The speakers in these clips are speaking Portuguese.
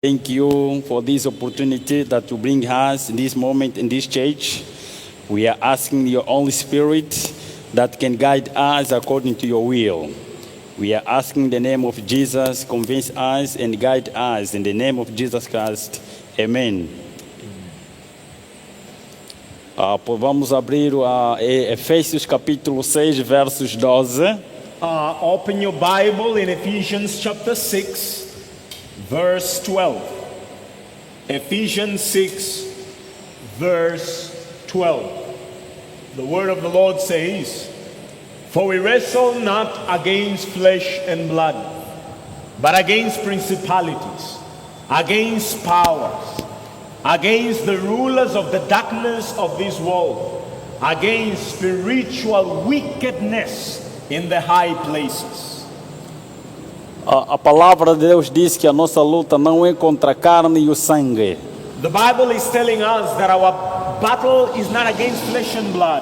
Thank you for this opportunity that you bring us in this moment in this church. We are asking your Holy Spirit that can guide us according to your will. We are asking the name of Jesus, convince us and guide us in the name of Jesus Christ. Amen. Vamos abrir a Efésios capítulo 6, versos 12. Open your Bible in Ephesians chapter 6, verse 12. Ephesians 6, verse 12. The word of the Lord says, "For we wrestle not against flesh and blood, but against principalities, against powers, against the rulers of the darkness of this world, against spiritual wickedness in the high places." A palavra de Deus diz que a nossa luta não é contra a carne e o sangue, The Bible is telling us that our battle is not against flesh and blood,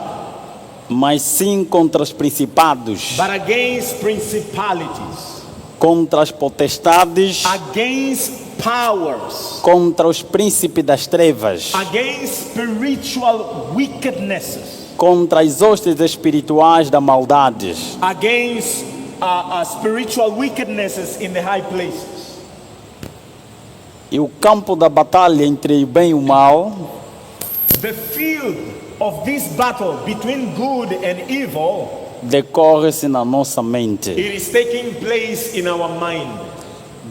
mas sim contra os principados, but against principalities, contra as potestades, against powers, contra os príncipes das trevas, against spiritual wickednesses, contra as hostes espirituais da maldade. against spiritual wickednesses in the high places. E o campo da batalha entre o bem e o mal The field of this battle between good and evil, decorre-se na nossa mente. it is taking place in our mind.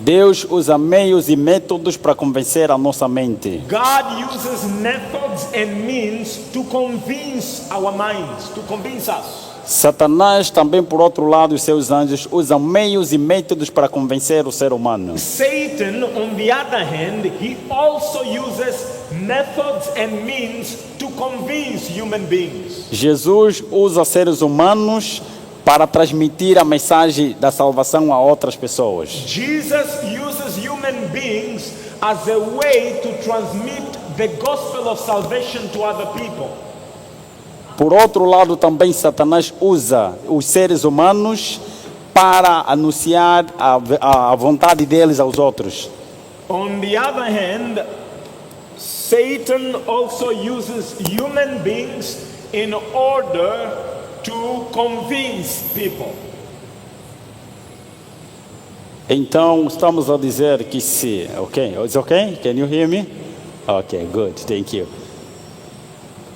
Deus usa meios e métodos para convencer a nossa mente. God uses methods and means to convince our minds, to convince us. Satanás também, por outro lado, os seus anjos usam meios e métodos para convencer o ser humano. Satan, on the other hand, he also uses methods and means to convince human beings. Jesus usa seres humanos para transmitir a mensagem da salvação a outras pessoas. Jesus uses human beings as a way to transmit the gospel of salvation to other people. Por outro lado, também Satanás usa os seres humanos para anunciar a vontade deles aos outros. On the other hand, Satan also uses human beings in order to convince people. Então, estamos a dizer que se... Okay, it's okay? Can you hear me? Okay, good, thank you.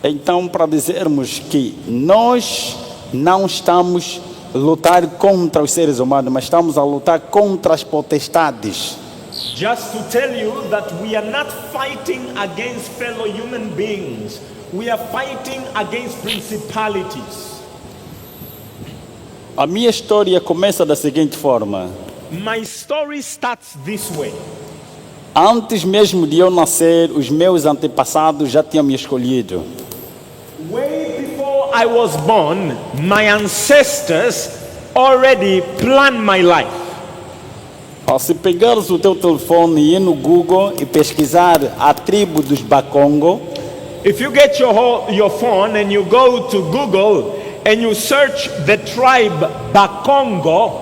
Então, para dizermos que nós não estamos a lutar contra os seres humanos, mas estamos a lutar contra as potestades. Just to tell you that we are not fighting against fellow human beings. We are fighting against principalities. A minha história começa da seguinte forma. My story starts this way. Antes mesmo de eu nascer, os meus antepassados já tinham me escolhido. Way before I was born, my ancestors already planned my life. Se pegares o teu telefone e ir no Google e pesquisar a tribo dos Bakongo, If you get your phone and you go to Google and you search the tribe Bakongo,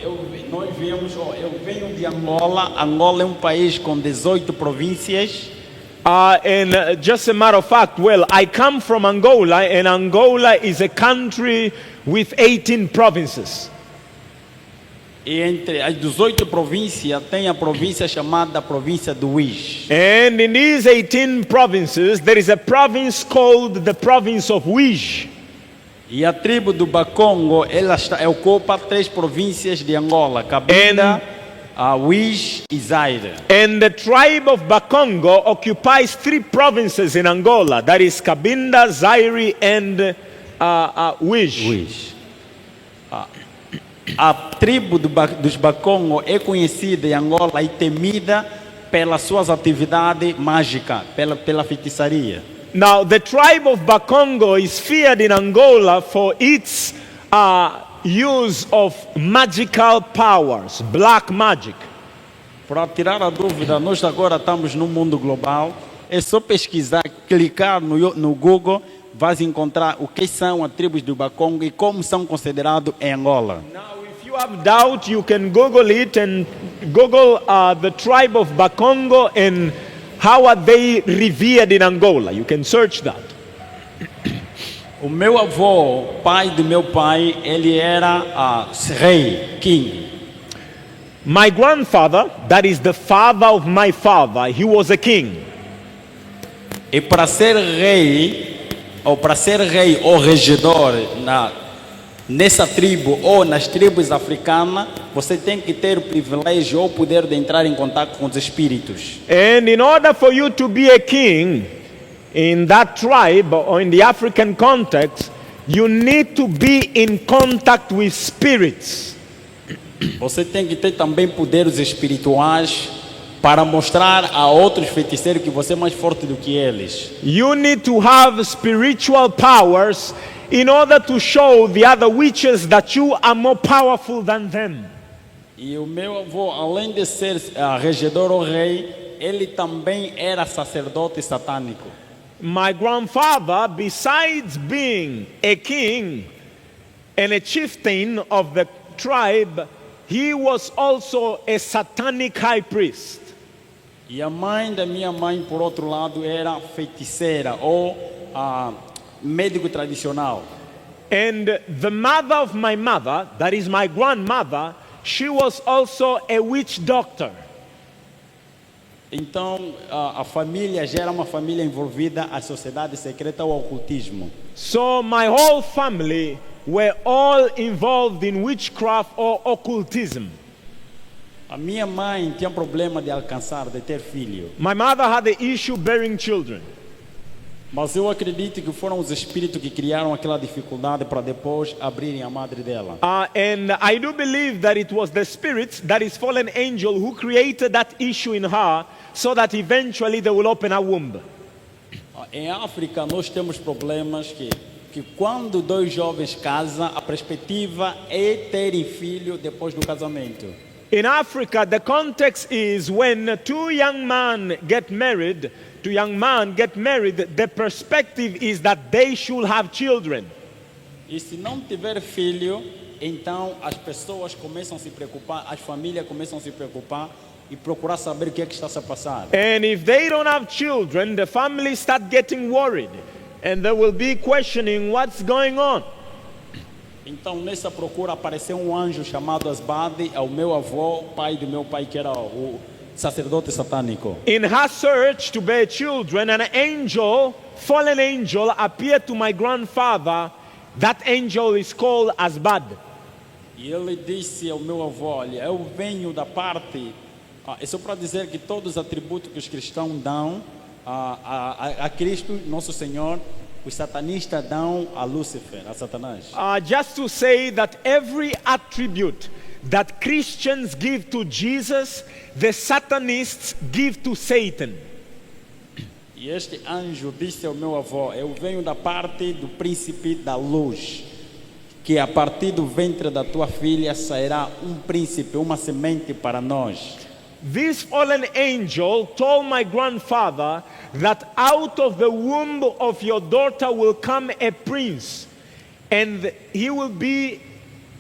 eu venho de Angola. Angola é um país com 18 províncias. and just a matter of fact, well, I come from Angola, and Angola is a country with 18 provinces. E entre as 18 províncias tem a província chamada província do Uís. And in these 18 provinces, there is a province called the province of Uís. E a tribo do Bakongo, ela ocupa 3 províncias de Angola: Cabinda, Uís e Zaire. And the tribe of Bakongo occupies 3 provinces in Angola. That is Cabinda, Zaire, and Uís. A tribo dos Bakongo é conhecida em Angola e temida pelas suas atividades mágicas, pela feitiçaria. Now, the tribe of Bakongo is feared in Angola for its use of magical powers, black magic. Para tirar a dúvida, nós agora estamos no mundo global. É só pesquisar, clicar no Google, vais encontrar o que são as tribos do Bakongo e como são considerados em Angola. Now, if you have doubt, you can Google it and Google the tribe of Bakongo and how are they revered in Angola. You can search that. O meu avô, pai do meu pai, ele era rei, king. My grandfather, that is the father of my father, he was a king. E para ser rei ou regedor nessa tribo ou nas tribos africanas, você tem que ter o privilégio ou o poder de entrar em contato com os espíritos. And in order for you to be a king in that tribe or in the African context, you need to be in contact with spirits. Você tem que ter também poderes espirituais para mostrar a outros feiticeiros que você é mais forte do que eles. You need to have spiritual powers in order to show the other witches that you are more powerful than them. E o meu avô, além de ser regedor ou rei, ele também era sacerdote satânico. My grandfather, besides being a king and a chieftain of the tribe, he was also a satanic high priest. E a mãe da minha mãe, por outro lado, era feiticeira ou médico tradicional. And the mother of my mother, that is my grandmother, she was also a witch doctor. Então, a família já era uma família envolvida à sociedade secreta ou ocultismo. So my whole family were all involved in witchcraft or occultism. A minha mãe tinha problema de ter filho. My mother had the issue bearing children. Mas eu acredito que foram os espíritos que criaram aquela dificuldade para depois abrirem a madre dela. And I do believe that it was the spirit, that is fallen angel, who created that issue in her so that eventually they will open her womb. Em África nós temos problemas que quando dois jovens casam, a perspectiva é terem filho depois do casamento. In Africa, the context is when two young men get married, the perspective is that they should have children. E se não tiver filho, então as pessoas começam a se preocupar, as famílias começam a se preocupar e procurar saber o que é que está a passar. And if they don't have children, the families start getting worried and they will be questioning what's going on. Então nessa procura apareceu um anjo chamado Asbade, ao meu avô, pai do meu pai, que era o sacerdote satânico. In her search to bear children, an angel, fallen angel, appeared to my grandfather. That angel is called Asbad. E ele disse ao meu avô, olha, eu venho da parte, é só para dizer que todos os atributos que os cristãos dão a Cristo, nosso Senhor, os satanistas dão a Lúcifer, a Satanás. Just to say that every attribute that Christians give to Jesus, the Satanists give to Satan. E este anjo disse ao meu avô, eu venho da parte do príncipe da luz, que a partir do ventre da tua filha sairá um príncipe, uma semente para nós. This fallen angel told my grandfather that out of the womb of your daughter will come a prince, and he will be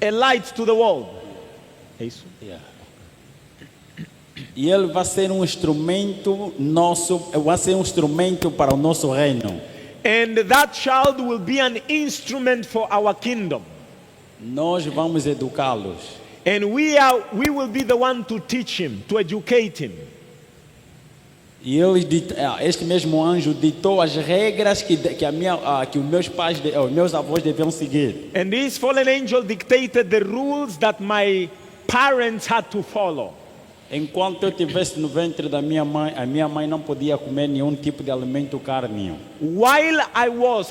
a light to the world. É isso? Yeah. E ele vai ser um instrumento nosso, vai ser um instrumento para o nosso reino. And that child will be an instrument for our kingdom. Nós vamos educá-los. And we will be the one to teach him, to educate him. E este mesmo anjo ditou as regras que os meus avós deviam seguir. And this fallen angel dictated the rules that my parents had to follow. Enquanto eu estivesse no ventre da minha mãe, a minha mãe não podia comer nenhum tipo de alimento carne.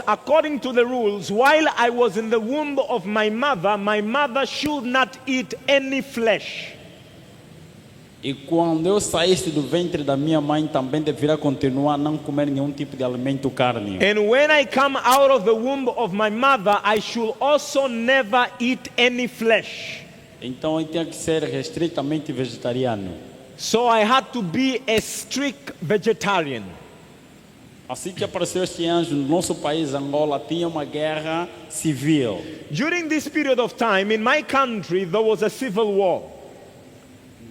According to the rules, while I was in the womb of my mother should not eat any flesh. E quando eu saísse do ventre da minha mãe, também deveria continuar a não comer nenhum tipo de alimento carne. And when I come out of the womb of my mother, I should also never eat any flesh. Então eu tinha que ser restritamente vegetariano. So I had to be a strict vegetarian. Assim que apareceu este anjo no nosso país, Angola, tinha uma guerra civil. During this period of time in my country there was a civil war.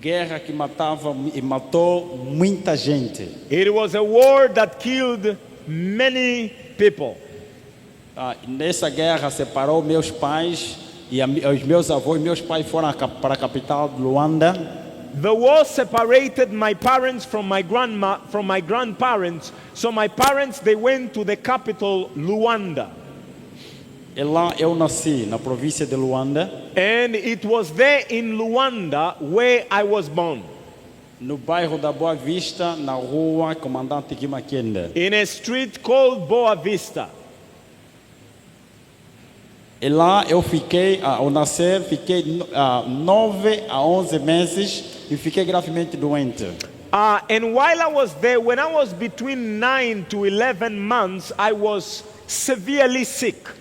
guerra que matava e matou muita gente. It was a war that killed many people. Nessa guerra separou meus pais e os meus avós. Meus pais foram para a capital de Luanda. The war separated my parents from my grandparents. So my parents, they went to the capital, Luanda. E lá eu nasci, na província de Luanda. And it was there in Luanda where I was born. No bairro da Boa Vista, na rua Comandante Kimakenda. In a street called Boa Vista. E lá eu fiquei, ao nascer, fiquei 9 a 11 meses e fiquei gravemente doente. And while I was there, when I was between 9 to 11 months, I was severely sick.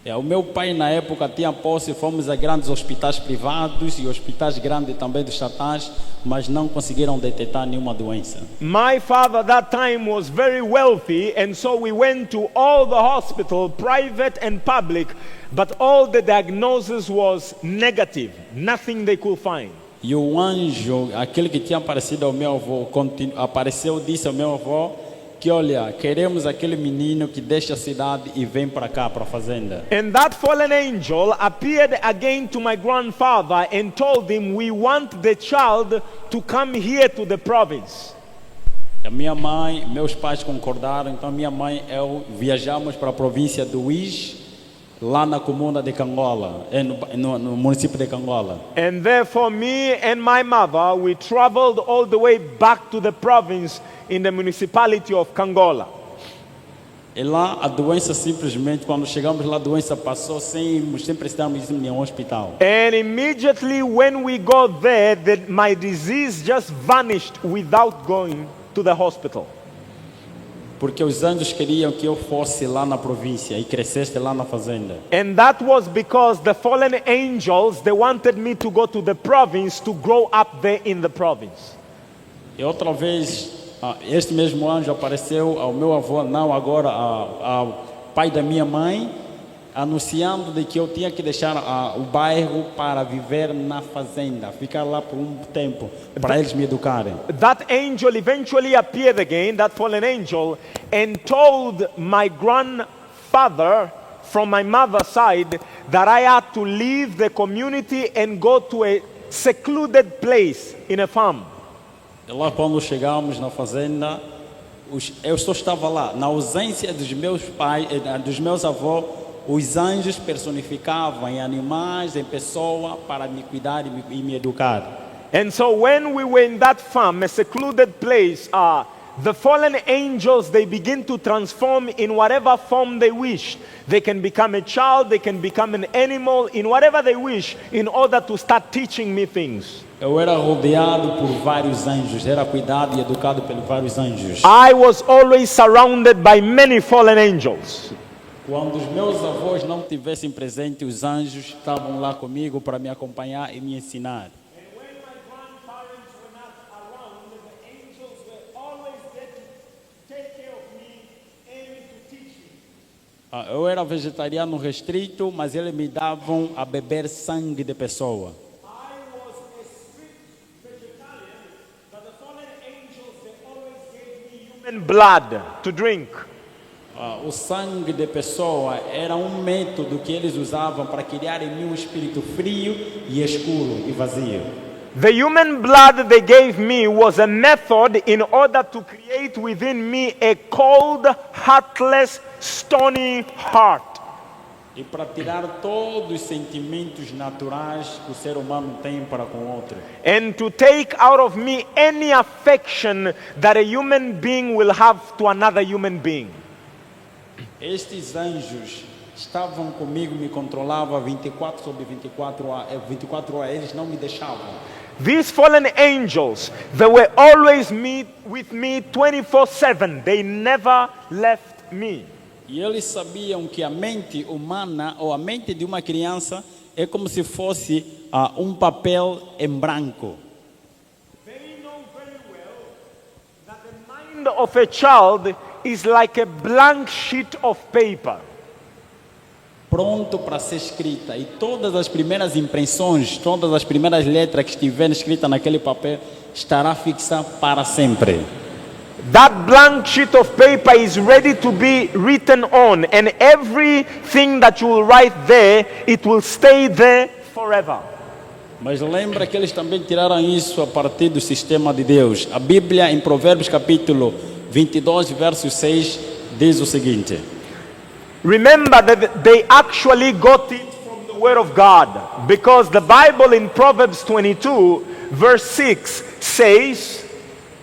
O meu pai na época tinha posse, fomos a grandes hospitais privados e hospitais grandes também dos estatais, mas não conseguiram detectar nenhuma doença. My father at that time was very wealthy, and so we went to all the hospital, private and public, but all the diagnosis was negative, nothing they could find. E o anjo, aquele que tinha aparecido ao meu avô, apareceu, disse ao meu avô que olha, queremos aquele menino que deixa a cidade e vem para cá, para a fazenda. And that fallen angel appeared again to my grandfather and told him, we want the child to come here to the province. A minha mãe, meus pais concordaram, então minha mãe e eu viajamos para a província do Uís, lá na comuna de Cangola, no município de Cangola. And therefore me and my mother, we traveled all the way back to the province in the municipality of Cangola. E lá a doença simplesmente, quando chegamos lá, a doença passou sem precisarmos ir em nenhum hospital. And immediately when we got there, my disease just vanished without going to the hospital. Porque os anjos queriam que eu fosse lá na província e crescesse lá na fazenda. And that was because the fallen angels, they wanted me to go to the province to grow up there in the province. E outra vez, este mesmo anjo apareceu ao meu avô, não agora ao pai da minha mãe, anunciando de que eu tinha que deixar o bairro para viver na fazenda, ficar lá por um tempo, para eles me educarem. That angel eventually appeared again, that fallen angel, and told my grandfather from my mother's side that I had to leave the community and go to a secluded place in a farm. E lá quando chegamos na fazenda, eu só estava lá, na ausência dos meus pais, dos meus avós. Os anjos personificavam em animais, em pessoa, para me cuidar e me educar. And so when we were in that farm, a secluded place, the fallen angels, they begin to transform in whatever form they wish. They can become a child, they can become an animal, in whatever they wish, in order to start teaching me things. Eu era rodeado por vários anjos, era cuidado e educado por vários anjos. I was always surrounded by many fallen angels. Quando os meus avós não tivessem presente, os anjos estavam lá comigo para me acompanhar e me ensinar. Eu era vegetariano restrito, mas eles me davam a beber sangue de pessoa. Human blood to drink. O sangue de pessoa era um método que eles usavam para criar em mim um espírito frio e escuro e vazio. The human blood they gave me was a method in order to create within me a cold, heartless, stony heart. E para tirar todos os sentimentos naturais que o ser humano tem para com o outro. And to take out of me any affection that a human being will have to another human being. Estes anjos estavam comigo, me controlavam 24 sobre 24 horas, eles não me deixavam. These fallen angels, they were always with me 24/7. They never left me. E eles sabiam que a mente humana ou a mente de uma criança é como se fosse um papel em branco. They know very well that the mind of a child is like a blank sheet of paper. pronto para ser escrita. E todas as primeiras impressões, todas as primeiras letras que estiverem escritas naquele papel, estará fixa para sempre. That blank sheet of paper is ready to be written on, and everything that you will write there, it will stay there forever. Mas lembra que eles também tiraram isso a partir do sistema de Deus. A Bíblia, em Provérbios capítulo 22, verso 6, diz o seguinte. Remember that they actually got it from the Word of God, because the Bible in Proverbs 22, verse 6 says,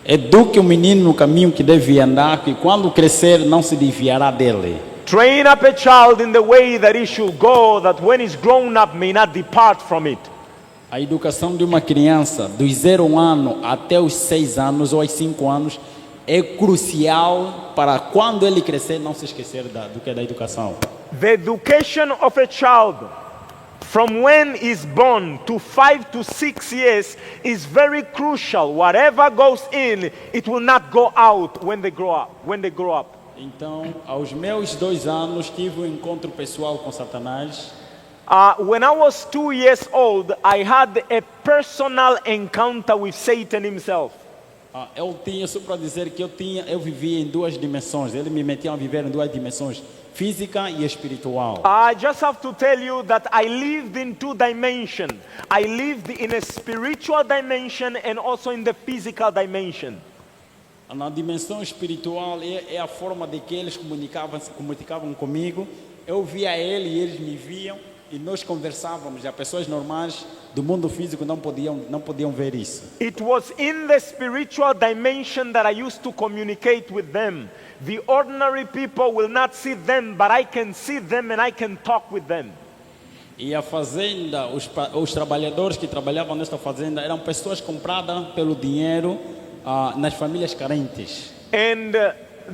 Eduque o menino no caminho que deve andar, que quando crescer não se desviará dele. train up a child in the way that he should go, that when he's grown up may not depart from it. A educação de uma criança dos 0 ano até os 6 anos ou aos 5 anos é crucial para quando ele crescer não se esquecer do que é da educação. The education of a child from when he's born to 5 to 6 years is very crucial. Whatever goes in, it will not go out when they grow up. Então, aos meus 2 anos, tive um encontro pessoal com Satanás. When I was 2 years old, I had a personal encounter with Satan himself. Eu tinha, só para dizer que eu vivia em 2 dimensões. Ele me metia a viver em 2 dimensões, física e espiritual. I just have to tell you that I lived in 2 dimensions. I lived in a spiritual dimension and also in the physical dimension. Na dimensão espiritual é a forma de que eles comunicavam comigo. Eu via ele e eles me viam e nós conversávamos. E as pessoas normais do mundo físico não podiam ver isso. It was in the spiritual dimension that I used to communicate with them. The ordinary people will not see them, but I can see them and I can talk with them. E a fazenda, os trabalhadores que trabalhavam nesta fazenda eram pessoas compradas pelo dinheiro nas famílias carentes. And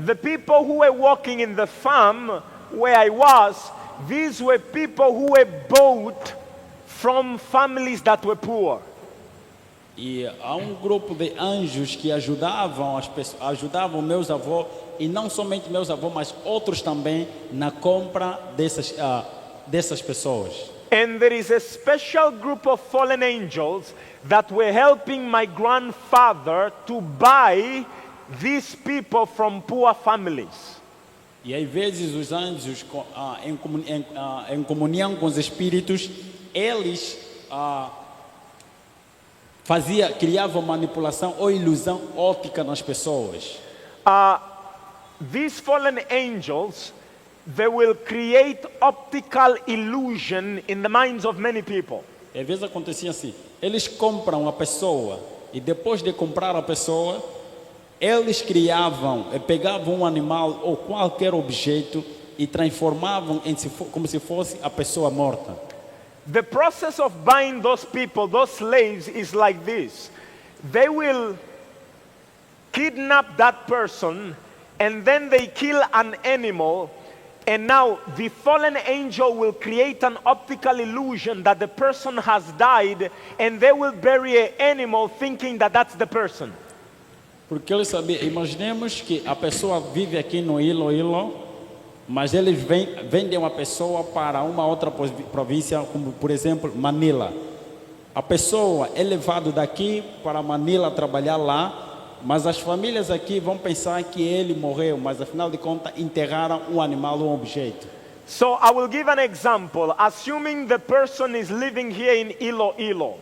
the people who were working in the farm where I was, these were people who were bought from families that were poor. E há um grupo de anjos que ajudavam meus avós, e não somente meus avós, mas outros também na compra dessas pessoas. And there is a special group of fallen angels that were helping my grandfather to buy these people from poor families. E às vezes os anjos, em comunhão com os espíritos, eles criavam manipulação ou ilusão óptica nas pessoas. These fallen angels, they will create optical illusion in the minds of many people. Às vezes acontecia assim, eles compram a pessoa e depois de comprar a pessoa, eles pegavam um animal ou qualquer objeto e transformavam como se fosse a pessoa morta. The process of buying those people, those slaves, is like this. They will kidnap that person and then they kill an animal. And now the fallen angel will create an optical illusion that the person has died, and they will bury an animal thinking that that's the person. Porque eles sabiam, imaginemos que a pessoa vive aqui no Iloilo, mas eles vendem uma pessoa para uma outra província, como por exemplo Manila. A pessoa é levada daqui para Manila trabalhar lá, mas as famílias aqui vão pensar que ele morreu, mas afinal de contas enterraram um animal ou um objeto. So I will give an example. Assuming the person is living here in Iloilo,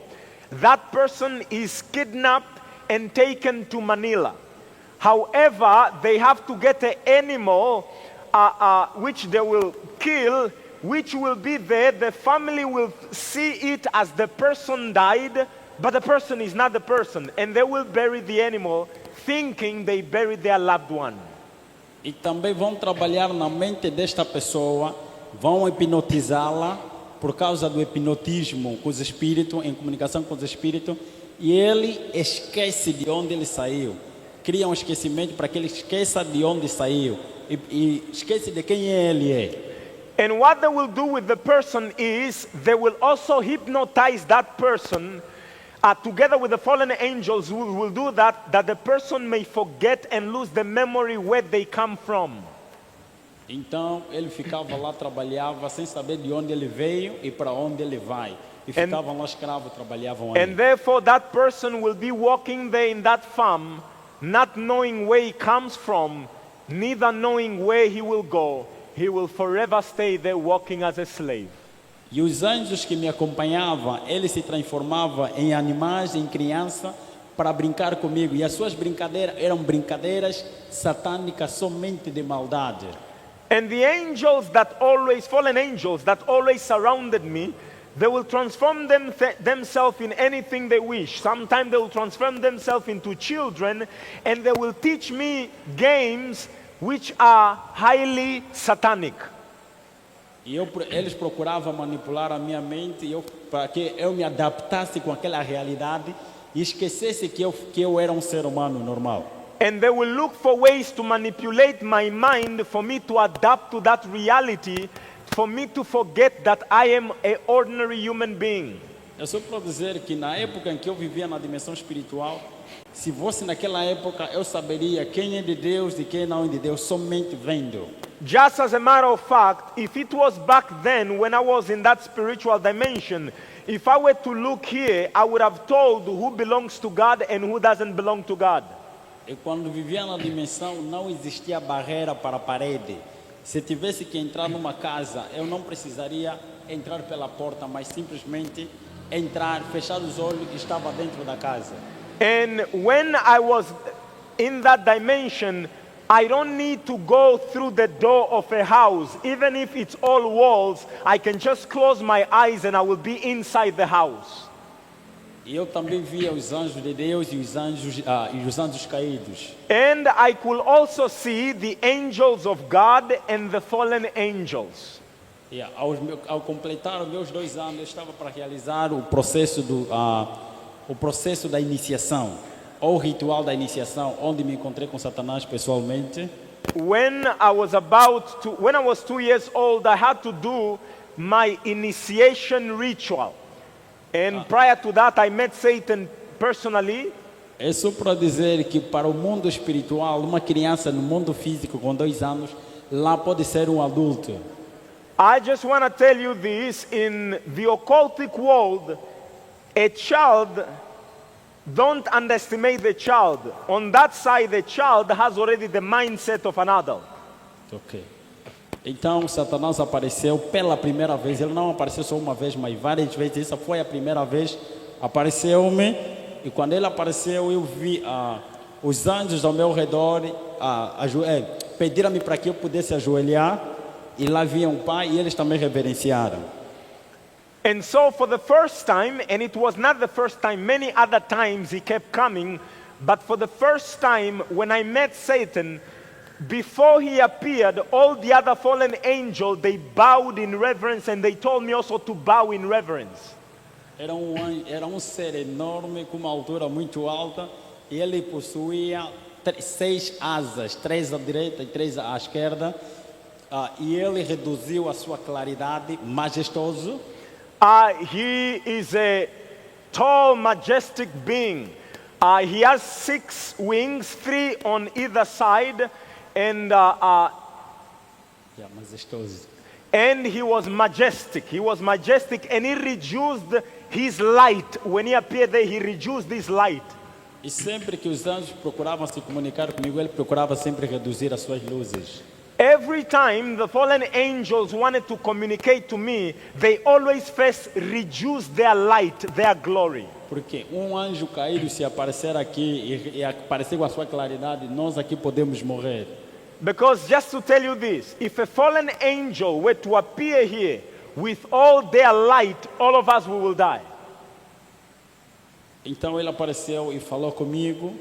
that person is kidnapped and taken to Manila. However, they have to get an animal which they will kill, which will be there. The family will see it as the person died, but the person is not the person, and they will bury the animal thinking they buried their loved one. E também vão trabalhar na mente desta pessoa, vão hipnotizá-la por causa do hipnotismo com os espíritos, em comunicação com os espíritos, e ele esquece de onde ele saiu. Cria um esquecimento para que ele esqueça de onde saiu e esquece de quem ele é. And what they will do with the person is they will also hypnotize that person. Together with the fallen angels will do that the person may forget and lose the memory where they come from. Então ele ficava lá, trabalhava sem saber de onde ele veio e para onde ele vai. E ficavam lá escravos, trabalhavam ali. And therefore that person will be walking there in that farm, not knowing where he comes from, neither knowing where he will go. He will forever stay there walking as a slave. E os anjos que me acompanhavam, eles se transformavam em animais, em criança, para brincar comigo. E as suas brincadeiras eram brincadeiras satânicas, somente de maldade. And the angels that always, fallen angels that always surrounded me, they will transform themselves in anything they wish. Sometimes they will transform themselves into children, and they will teach me games which are highly satanic. E eles procuravam manipular a minha mente para que eu me adaptasse com aquela realidade e esquecesse que eu era um ser humano normal. And they will look for ways to manipulate my mind for me to adapt to that reality, for me to forget that I am an ordinary human being. É só para dizer que na época em que eu vivia na dimensão espiritual, se fosse naquela época, eu saberia quem é de Deus e quem não é de Deus, somente vendo. Just as a matter of fact, if it was back then when I was in that spiritual dimension, if I were to look here, I would have told who belongs to God and who doesn't belong to God. E quando vivia na dimensão, não existia barreira para a parede. Se tivesse que entrar numa casa, eu não precisaria entrar pela porta, mas simplesmente entrar, fechar os olhos e estava dentro da casa. And when I was in that dimension, I don't need to go through the door of a house. Even if it's all walls, I can just close my eyes and I will be inside the house. E eu também via os anjos de Deus e os anjos caídos. And I could also see the angels of God and the fallen angels. E ao completar os meus 2 anos, eu estava para realizar o processo da iniciação, ou o ritual da iniciação, onde me encontrei com Satanás pessoalmente. When I was 2 years old, I had to do my initiation ritual. And prior to that, I met Satan personally. É só para dizer que para o mundo espiritual, uma criança no mundo físico com 2 anos, lá pode ser um adulto. I just want to tell you this, in the occultic world, a child, don't underestimate the child. On that side, the child has already the mindset of an adult. Ok. Então, Satanás apareceu pela primeira vez. Ele não apareceu só uma vez, mas várias vezes. Essa foi a primeira vez. Apareceu-me. E quando ele apareceu, eu vi os anjos ao meu redor pediram-me para que eu pudesse ajoelhar. E lá vinha um pai e eles também reverenciaram. And so for the first time, and it was not the first time, many other times he kept coming, but for the first time when I met Satan, before he appeared, all the other fallen angels, they bowed in reverence, and they told me also to bow in reverence. Era um ser enorme, com uma altura muito alta, e ele possuía 6 asas, 3 à direita e 3 à esquerda, e ele reduziu a sua claridade, majestoso. He is a tall, majestic being. He has 6 wings, 3 on either side, and Majestoso. And he was majestic. He was majestic, and he reduced his light. When he appeared there, he reduced his light. E sempre que os anjos procuravam se comunicar comigo, ele procurava sempre reduzir as suas luzes. Every time the fallen angels wanted to communicate to me, they always first reduce their light, their glory. Porque um anjo caído, se aparecer aqui e aparecer com a sua claridade, nós aqui podemos morrer. Because just to tell you this, if a fallen angel were to appear here with all their light, all of us we will die. Então ele apareceu e falou comigo.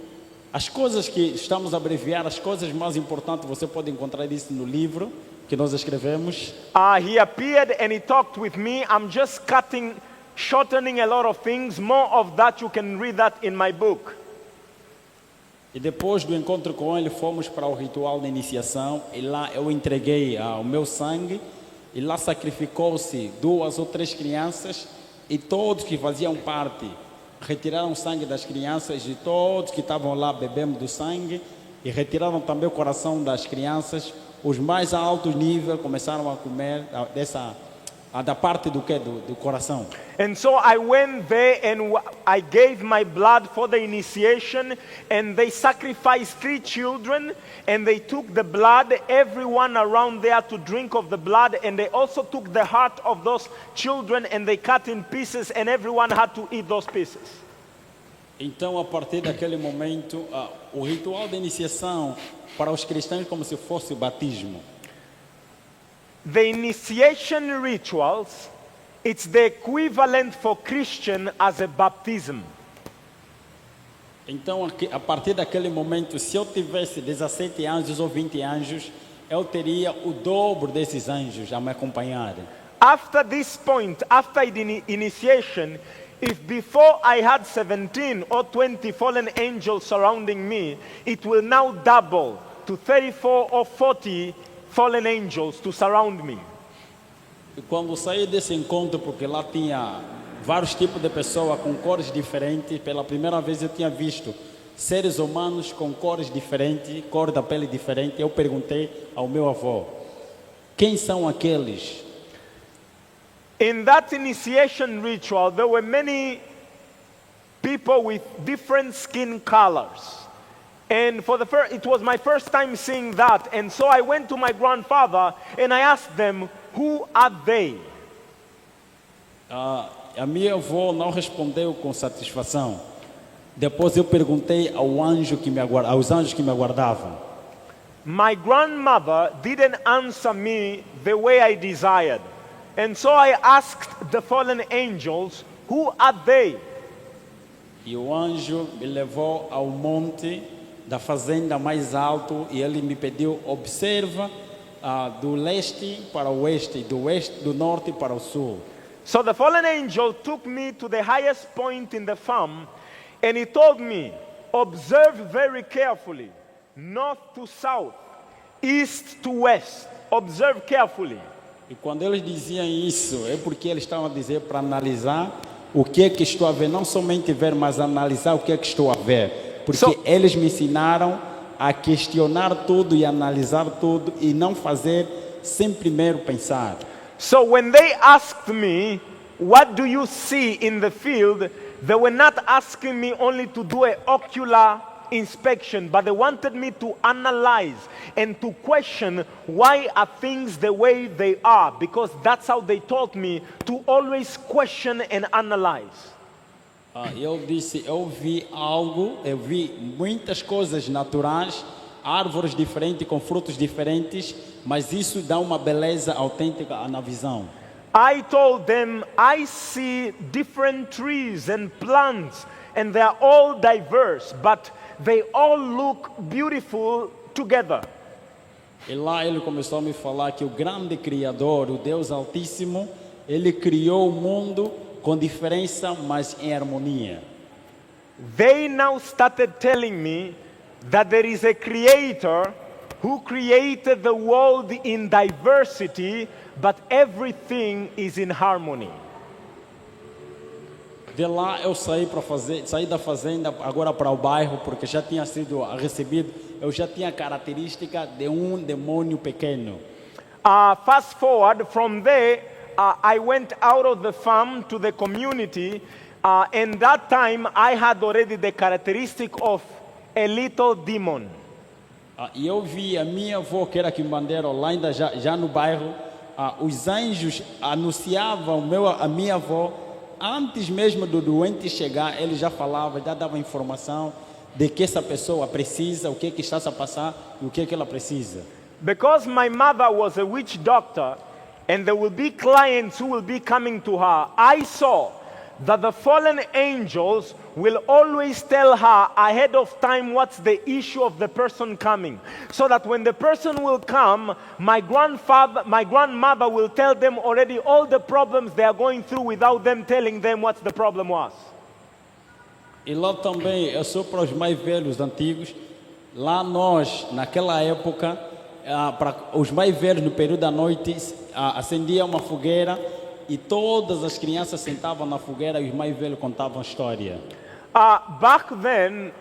As coisas que estamos a abreviar, as coisas mais importantes, você pode encontrar isso no livro que nós escrevemos. He appeared and he talked with me. I'm just shortening a lot of things. More of that you can read that in my book. E depois do encontro com ele, fomos para o ritual de iniciação. E lá eu entreguei o meu sangue. E lá sacrificou-se 2 ou 3 crianças. E todos que faziam parte retiraram o sangue das crianças. E todos que estavam lá bebendo do sangue. E retiraram também o coração das crianças. os mais altos níveis começaram a comer da parte do coração. And so I went there and I gave my blood for the initiation, and they sacrificed 3 children, and they took the blood, everyone around there to drink of the blood, and they also took the heart of those children and they cut in pieces, and everyone had to eat those pieces. Então, a partir daquele momento, o ritual de iniciação para os cristãos como se fosse o batismo. The initiation rituals, it's the equivalent for Christian as a baptism. Então, a partir daquele momento, se eu tivesse 17 anjos ou 20 anjos, eu teria o dobro desses anjos a me acompanhar. After this point, after the initiation, if before I had 17 or 20 fallen angels surrounding me, it will now double to 34 or 40 fallen angels to surround me. E quando saí desse encontro, porque lá tinha vários tipos de pessoas com cores diferentes, pela primeira vez eu tinha visto seres humanos com cores diferentes, cor da pele diferente. Eu perguntei ao meu avô, quem são aqueles? In that initiation ritual, there were many people with different skin colors. And it was my first time seeing that. And so I went to my grandfather and I asked them, who are they? A minha avó não respondeu com satisfação. Depois eu perguntei aos anjos que me aguardavam. My grandmother didn't answer me the way I desired. And so I asked the fallen angels, who are they? E o anjo me levou ao monte da fazenda mais alto e ele me pediu, observa do leste para o oeste, do norte para o sul. So the fallen angel took me to the highest point in the farm and he told me, observe very carefully, north to south, east to west, observe carefully. E quando eles diziam isso, é porque eles estavam a dizer para analisar o que é que estou a ver, não somente ver, mas analisar o que é que estou a ver. Porque eles me ensinaram a questionar tudo e analisar tudo e não fazer sem primeiro pensar. So when they asked me, what do you see in the field? They were not asking me only to do an ocular inspection, but they wanted me to analyze and to question why are things the way they are, because that's how they taught me to always question and analyze. Eu disse, eu vi muitas coisas naturais, árvores diferentes com frutos diferentes, mas isso dá uma beleza autêntica na visão. I told them, I see different trees and plants and they are all diverse, but they all look beautiful together. E lá ele começou a me falar que o grande Criador, o Deus Altíssimo, ele criou o mundo com diferença, mas em harmonia. They now started telling me that there is a creator who created the world in diversity, but everything is in harmony. De lá eu saí da fazenda agora para o bairro, porque já tinha sido recebido, eu já tinha característica de demônio pequeno. Fast forward from there, I went out of the farm to the community, and that time I had already the characteristic of a little demon. E eu vi a minha avó, que era quimbandeira, lá ainda já no bairro, os anjos anunciavam a minha avó, antes mesmo do doente chegar, ele já falava, já dava informação de que essa pessoa precisa, o que está a passar e o que ela precisa. Because my mother was a witch doctor, and there will be clients who will be coming to her, I saw that the fallen angels will always tell her ahead of time what's the issue of the person coming. So that when the person will come, my grandmother will tell them already all the problems they are going through without them telling them what the problem was. E lá também, eu sou para os mais velhos, antigos, lá nós, naquela época, para os mais velhos no período da noite, acendia uma fogueira e todas as crianças sentavam na fogueira e os mais velhos contavam a história. Back then,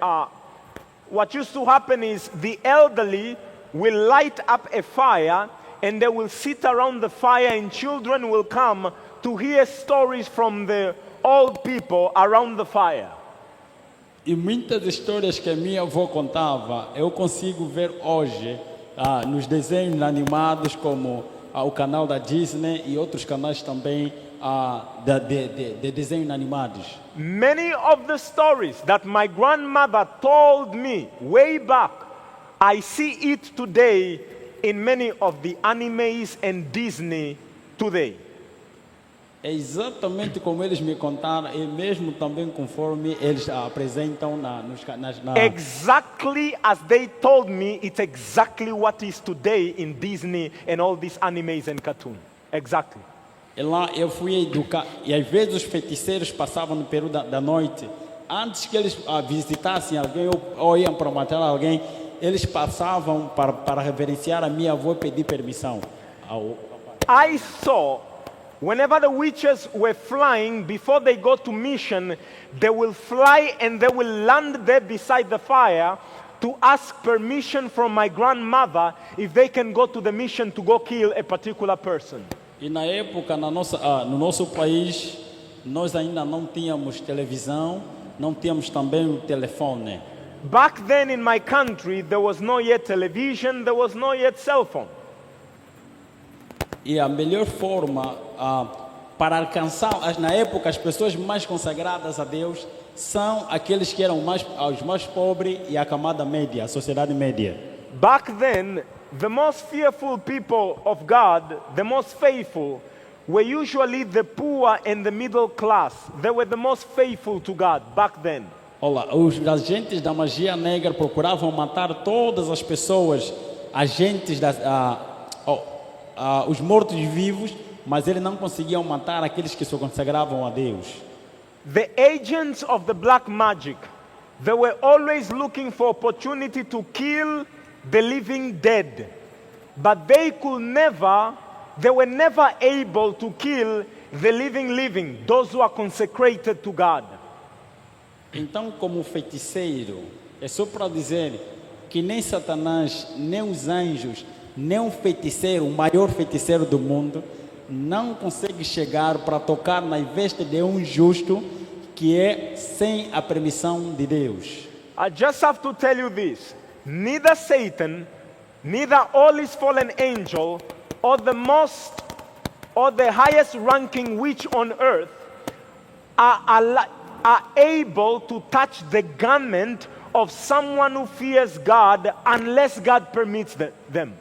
what used to happen is the elderly will light up a fire, and they will sit around the fire, and children will come to hear stories from the old people around the fire. E muitas histórias que a minha avó contava, eu consigo ver hoje nos desenhos animados, como o canal da Disney e outros canais também de desenhos animados. Many of the stories that my grandmother told me way back, I see it today in many of the animes and Disney today. É exatamente como eles me contaram, e mesmo também conforme eles apresentam nos canais. Exactly as they told me, it's exactly what is today in Disney and all these animes and cartoons. Exactly. E lá eu fui educar, e às vezes os feiticeiros passavam no período da noite, antes que eles visitassem alguém ou iam para matar alguém, eles passavam para reverenciar a minha avó e pedir permissão. I saw whenever the witches were flying, before they go to mission, they will fly and they will land there beside the fire to ask permission from my grandmother if they can go to the mission to go kill a particular person. E na época, no nosso país, nós ainda não tínhamos televisão, não tínhamos também o telefone. Back then in my country, there was no yet television, there was no yet cell phone. E a melhor forma para alcançar, na época, as pessoas mais consagradas a Deus são aqueles que eram os mais pobres e a camada média, a sociedade média. Back then, the most fearful people of God, the most faithful, were usually the poor and the middle class. They were the most faithful to God back then. Olha, os agentes da magia negra procuravam matar todas as pessoas, os mortos-vivos, mas eles não conseguiam matar aqueles que se consagravam a Deus. The agents of the black magic, they were always looking for opportunity to kill the living dead, but they were never able to kill the living, those who are consecrated to God. Então, como feiticeiro, é só para dizer que nem Satanás, nem os anjos, nem um feiticeiro, o maior feiticeiro do mundo, não consegue chegar para tocar na veste de um justo que é sem a permissão de Deus. I just have to tell you this. Neither Satan, neither all his fallen angel, or the highest ranking witch on earth are able to touch the garment of someone who fears God unless God permits them.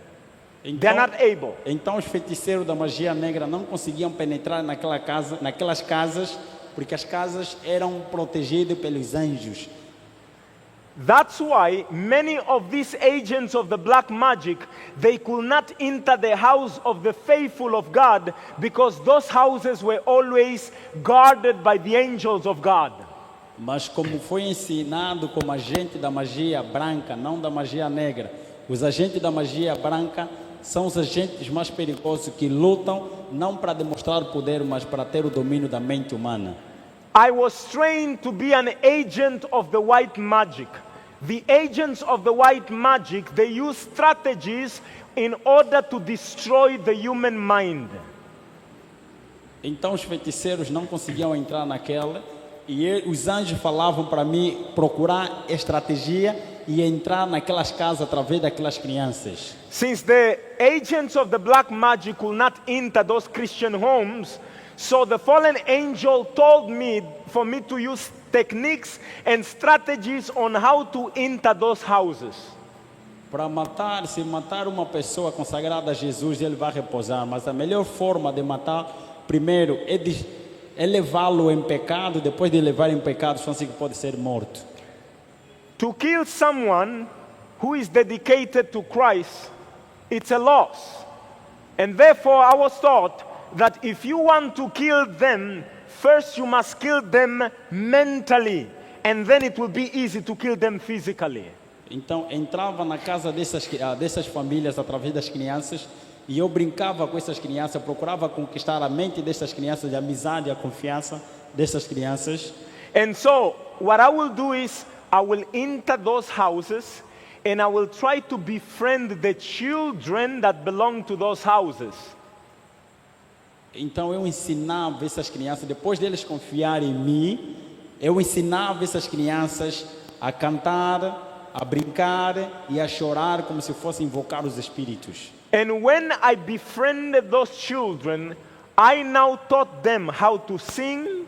They are not able. Então os feiticeiros da magia negra não conseguiam penetrar naquelas casas, porque as casas eram protegidas pelos anjos. That's why many of these agents of the black magic, they could not enter the house of the faithful of God, because those houses were always guarded by the angels of God. Mas como foi ensinado como agente da magia branca, não da magia negra, os agentes da magia branca são os agentes mais perigosos que lutam não para demonstrar poder, mas para ter o domínio da mente humana. I was trained to be an agent of the white magic. The agents of the white magic, they use strategies in order to destroy the human mind. Então os feiticeiros não conseguiam entrar naquela, e os anjos falavam para mim procurar estratégia e entrar naquelas casas através daquelas crianças. Since the agents of the black magic could not enter those Christian homes, so the fallen angel told me for me to use techniques and strategies on how to enter those houses. Para se matar uma pessoa consagrada a Jesus, ele vai repousar, mas a melhor forma de matar, primeiro, é levá-lo em pecado, depois de levar em pecado, só assim que pode ser morto. To kill someone who is dedicated to Christ, it's a loss. And therefore I was taught that if you want to kill them, first you must kill them mentally, and then it will be easy to kill them physically. Então entrava na casa dessas famílias através das crianças, e eu brincava com essas crianças, procurava conquistar a mente dessas crianças, a amizade, a confiança dessas crianças. And so what I will do is I will enter those houses and I will try to befriend the children that belong to those houses. Então eu ensinava essas crianças, depois deles confiarem em mim, eu ensinava essas crianças a cantar, a brincar e a chorar como se fossem invocar os espíritos. And when I befriended those children, I now taught them how to sing,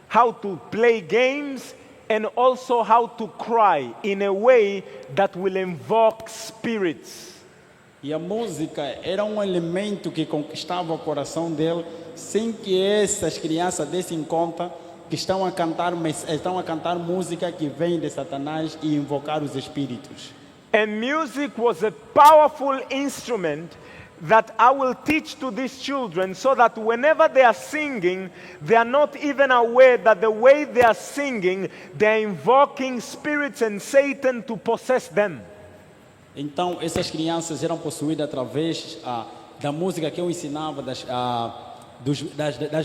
how to play games, and also how to cry in a way that will invoke spirits. E a música era um elemento que conquistava o coração dele, sem que essas crianças dessem conta que estão a cantar música que vem de Satanás e invocar os espíritos. And music was a powerful instrument that I will teach to these children so that whenever they are singing, they are not even aware that the way they are singing, they are invoking spirits and Satan to possess them. Então, essas crianças eram possuídas através da música que eu ensinava, das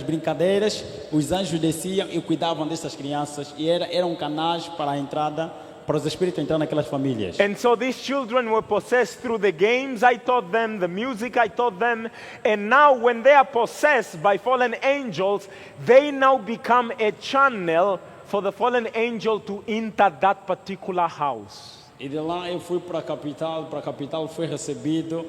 brincadeiras. Os anjos desciam e cuidavam dessas crianças e eram canais para a entrada, para os espíritos entrar naquelas famílias. And so these children were possessed through the games I taught them, the music I taught them, and now when they are possessed by fallen angels, they now become a channel for the fallen angel to enter that particular house. E de lá eu fui para a capital fui recebido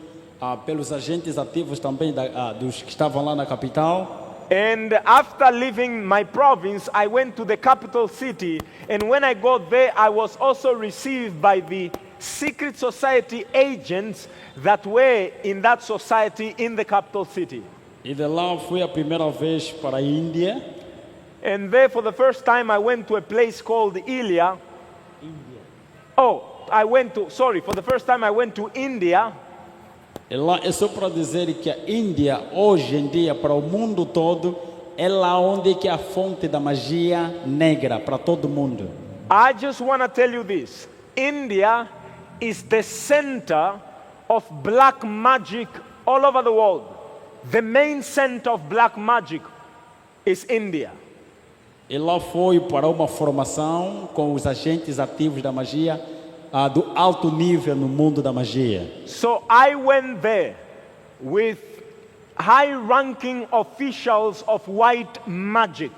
pelos agentes ativos também dos que estavam lá na capital. And after leaving my province, I went to the capital city, and when I got there, I was also received by the secret society agents that were in that society in the capital city. E de lá fui a primeira vez para a Índia. And there for the first time I went to a place called Ilya. For the first time I went to India. E lá é só para dizer que a Índia, hoje em dia, para o mundo todo, é lá onde que é a fonte da magia negra para todo mundo. I just want to tell you this. India is the center of black magic all over the world. The main center of black magic is India. E lá foi para uma formação com os agentes ativos da magia do alto nível no mundo da magia. So I went there with high-ranking officials of white magic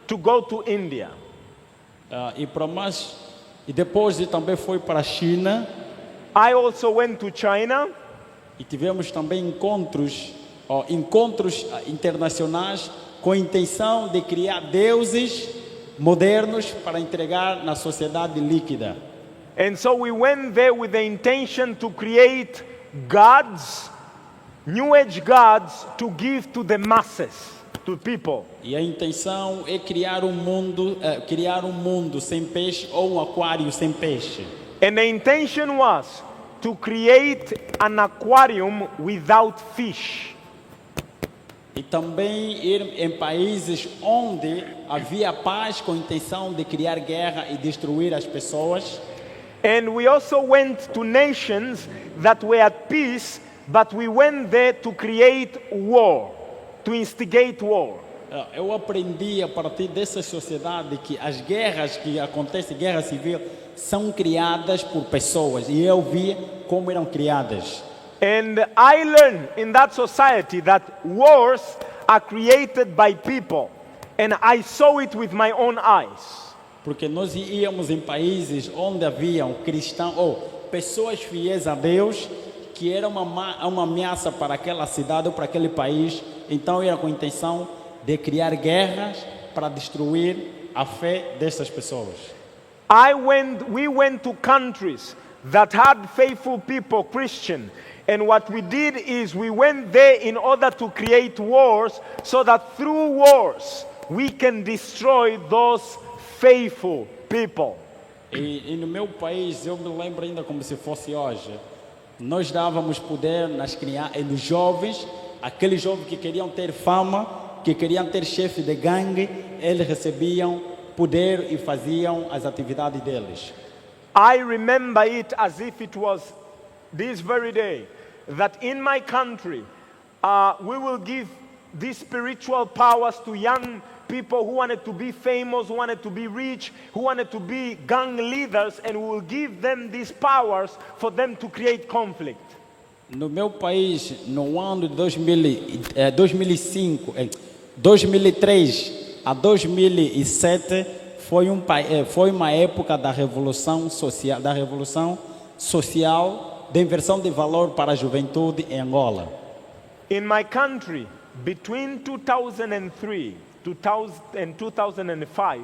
to go to India. E depois também foi para a China. I also went to China. E tivemos também encontros internacionais com a intenção de criar deuses modernos para entregar na sociedade líquida. And so we went there with the intention to create gods, New Age gods, to give to the masses, to people. E a intenção é criar um mundo sem peixe ou um aquário sem peixe. And the intention was to create an aquarium without fish. E também ir em países onde havia paz com a intenção de criar guerra e destruir as pessoas. And we also went to nations that were at peace, but we went there to create war, to instigate war. Eu aprendi a partir dessa sociedade que as guerras que acontecem, guerra civil, são criadas por pessoas. E eu vi como eram criadas. And I learned in that society that wars are created by people. And I saw it with my own eyes. Porque nós íamos em países onde haviam cristãos ou pessoas fiéis a Deus, que era uma ameaça para aquela cidade ou para aquele país. Então era com a intenção de criar guerras para destruir a fé dessas pessoas. We went to countries that had faithful people, Christian. And what we did is we went there in order to create wars so that through wars we can destroy those faithful people. E no meu país, eu me lembro ainda como se fosse hoje, nós dávamos poder nos jovens, aqueles jovens que queriam ter fama, que queriam ter chefe de gangue, eles recebiam poder e faziam as atividades deles. I remember it as if it was this very day, that in my country, we will give these spiritual powers to young people who wanted to be famous, who wanted to be rich, who wanted to be gang leaders, and we will give them these powers for them to create conflict. No meu país, no ano de 2005, 2003 a 2007, foi uma época da revolução social, da inversão de valor para a juventude em Angola. In my country, between 2003 and 2005,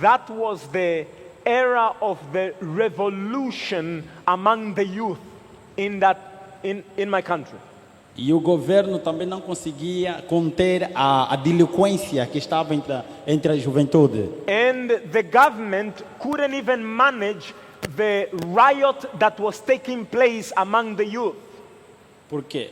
that was the era of the revolution among the youth in my country. E o governo também não conseguia conter a delinquência que estava entre a juventude. And the government couldn't even manage the riot that was taking place among the youth. Porque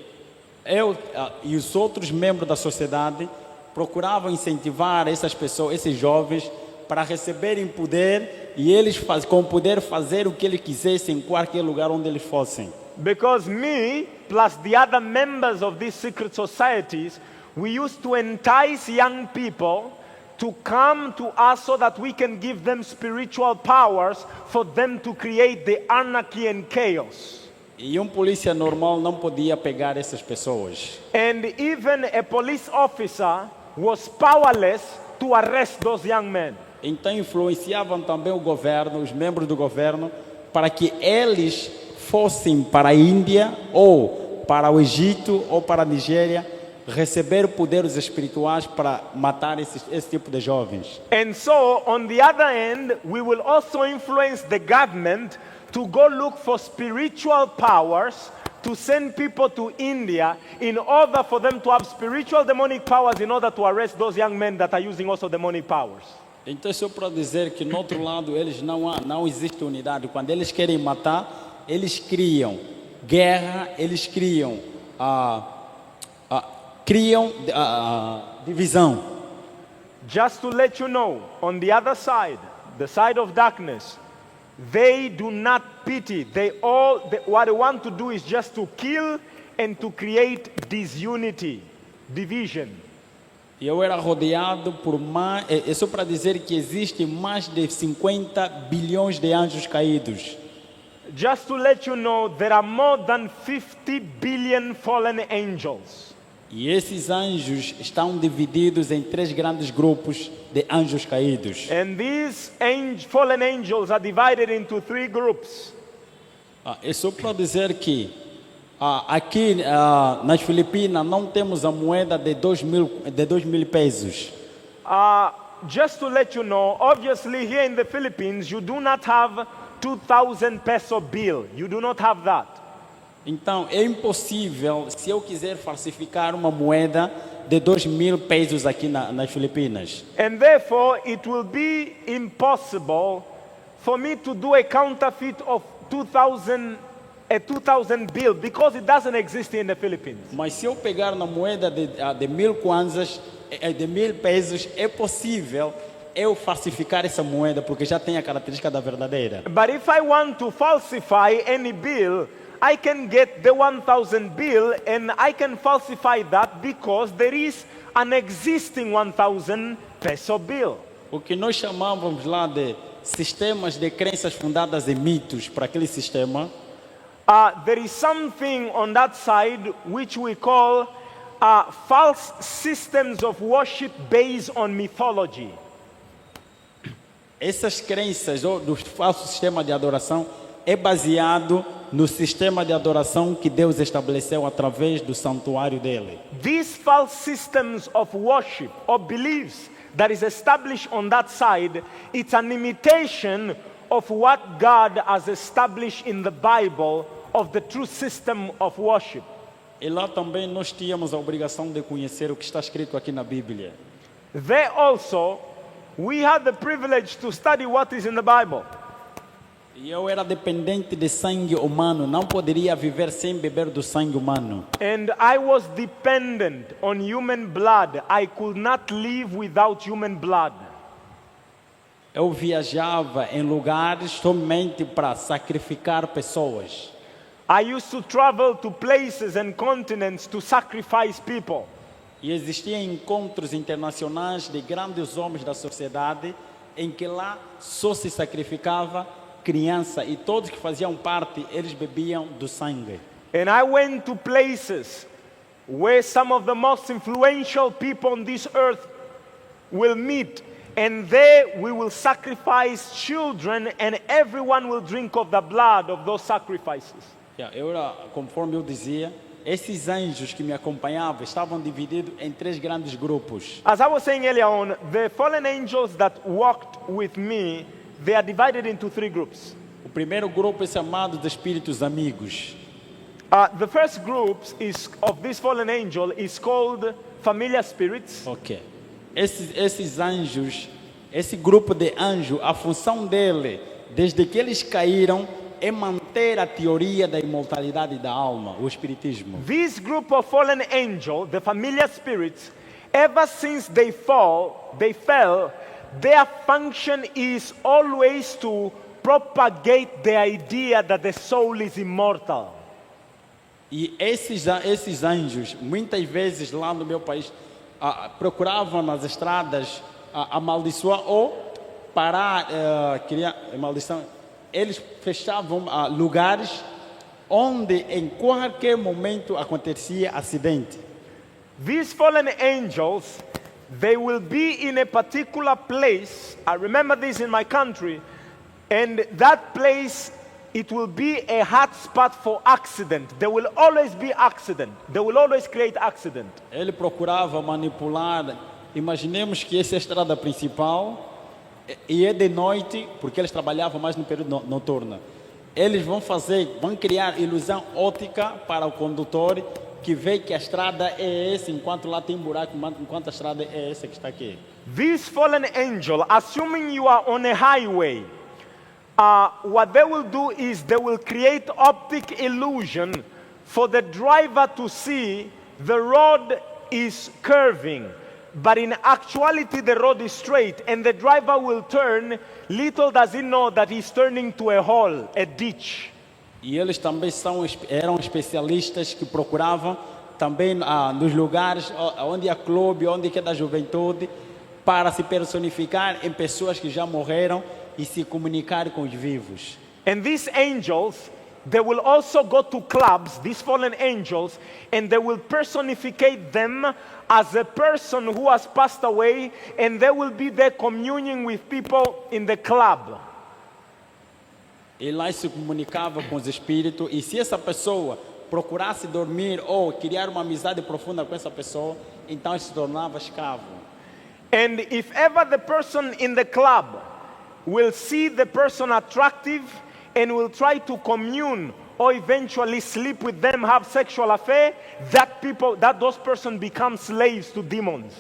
eu e os outros membros da sociedade procuravam incentivar essas pessoas, esses jovens, para receberem poder e eles com o poder fazer o que eles quisessem em qualquer lugar onde eles fossem. Because me, plus the other members of these secret societies, we used to entice young people to come to us so that we can give them spiritual powers for them to create the anarchy and chaos. E polícia normal não podia pegar essas pessoas. And even a police officer was powerless to arrest those young men. Então influenciavam também o governo, os membros do governo, para que eles fossem para a Índia ou para o Egito ou para a Nigéria receber poderes espirituais para matar esse tipo de jovens. And so, on the other end, we will also influence the government to go look for spiritual powers to send people to India in order for them to have spiritual demonic powers in order to arrest those young men that are using also demonic powers. Então, só para dizer que no outro lado eles não existe unidade. Quando eles querem matar, eles criam guerra, eles criam divisão. Just to let you know, on the other side, the side of darkness, they do not pity. What they want to do is just to kill and to create disunity, division. Eu era rodeado por mais, é só para dizer que existe mais de 50 bilhões de anjos caídos. Just to let you know, there are more than 50 billion fallen angels. E esses anjos estão divididos em 3 grandes grupos de anjos caídos. And these fallen angels are divided into 3 groups. É só para dizer que aqui nas Filipinas não temos a moeda de 2.000 pesos. Just to let you know, obviously here in the Philippines, you do not have 2,000 peso bill. You do not have that. Então, é impossível, se eu quiser falsificar uma moeda de 2.000 pesos aqui nas Filipinas. And therefore, it will be impossible for me to do a counterfeit of 2,000 bill because it doesn't exist in the Philippines. Mas se eu pegar na moeda de 1.000 kwanzas, de 1.000 pesos, é possível eu falsificar essa moeda porque já tem a característica da verdadeira. But if I want to falsify any bill, I can get the 1,000 bill and I can falsify that because there is an existing 1,000 peso bill. O que nós chamávamos lá de sistemas de crenças fundadas em mitos para aquele sistema. There is something on that side which we call false systems of worship based on mythology. Essas crenças do falso sistema de adoração é baseado no sistema de adoração que Deus estabeleceu através do santuário dele. These false systems of worship or beliefs that is established on that side, it's an imitation of what God has established in the Bible of the true system of worship. E lá também nós tínhamos a obrigação de conhecer o que está escrito aqui na Bíblia. There also, we had the privilege to study what is in the Bible. E eu era dependente de sangue humano, não poderia viver sem beber do sangue humano. And I was dependent on human blood. I could not live without human blood. Eu viajava em lugares somente para sacrificar pessoas. I used to travel to places and continents to sacrifice people. E existiam encontros internacionais de grandes homens da sociedade em que lá só se sacrificava criança e todos que faziam parte, eles bebiam do sangue. And I went to places where some of the most influential people on this earth will meet, and there we will sacrifice children, and everyone will drink of the blood of those sacrifices. Conforme eu dizia, esses anjos que me acompanhavam estavam divididos em 3 grandes grupos. As I was saying earlier on, the fallen angels that walked with me, they are divided into 3 groups. O primeiro grupo é chamado de espíritos amigos. The first group of this fallen angel is called familiar spirits. Ok. Esses anjos, esse grupo de anjos, a função dele, desde que eles caíram, é manter a teoria da imortalidade da alma, o espiritismo. This group of fallen angels, the familiar spirits, ever since they fell, their function is always to propagate the idea that the soul is immortal. E esses anjos, muitas vezes lá no meu país, procuravam nas estradas amaldiçoar ou parar, criar maldição. Eles fechavam lugares onde em qualquer momento acontecia acidente. These fallen angels, they will be in a particular place. I remember this in my country, and that place, it will be a hot spot for accident. There will always be accident. They will always create accident. Ele procurava manipular. Imaginemos que essa é a estrada principal e é de noite, porque eles trabalhavam mais no período noturno. Eles vão criar ilusão óptica para o condutor que vê que a estrada é essa, enquanto lá tem buraco, enquanto a estrada é essa que está aqui. This fallen angel, assuming you are on a highway, what they will do is they will create optic illusion for the driver to see the road is curving, but in actuality the road is straight, and the driver will turn. Little does he know that he's turning to a hole, a ditch. E eles também eram especialistas que procuravam também nos lugares onde há clube, onde é da juventude, para se personificar em pessoas que já morreram e se comunicar com os vivos. And these angels, they will also go to clubs, these fallen angels, and they will personificate them as a person who has passed away, and they will be there communing with people in the club. E lá se comunicava com os espíritos, e se essa pessoa procurasse dormir ou criar uma amizade profunda com essa pessoa, então se tornava escravo. And if ever the person in the club will see the person attractive and will try to commune or eventually sleep with them, have sexual affair, those person become slaves to demons.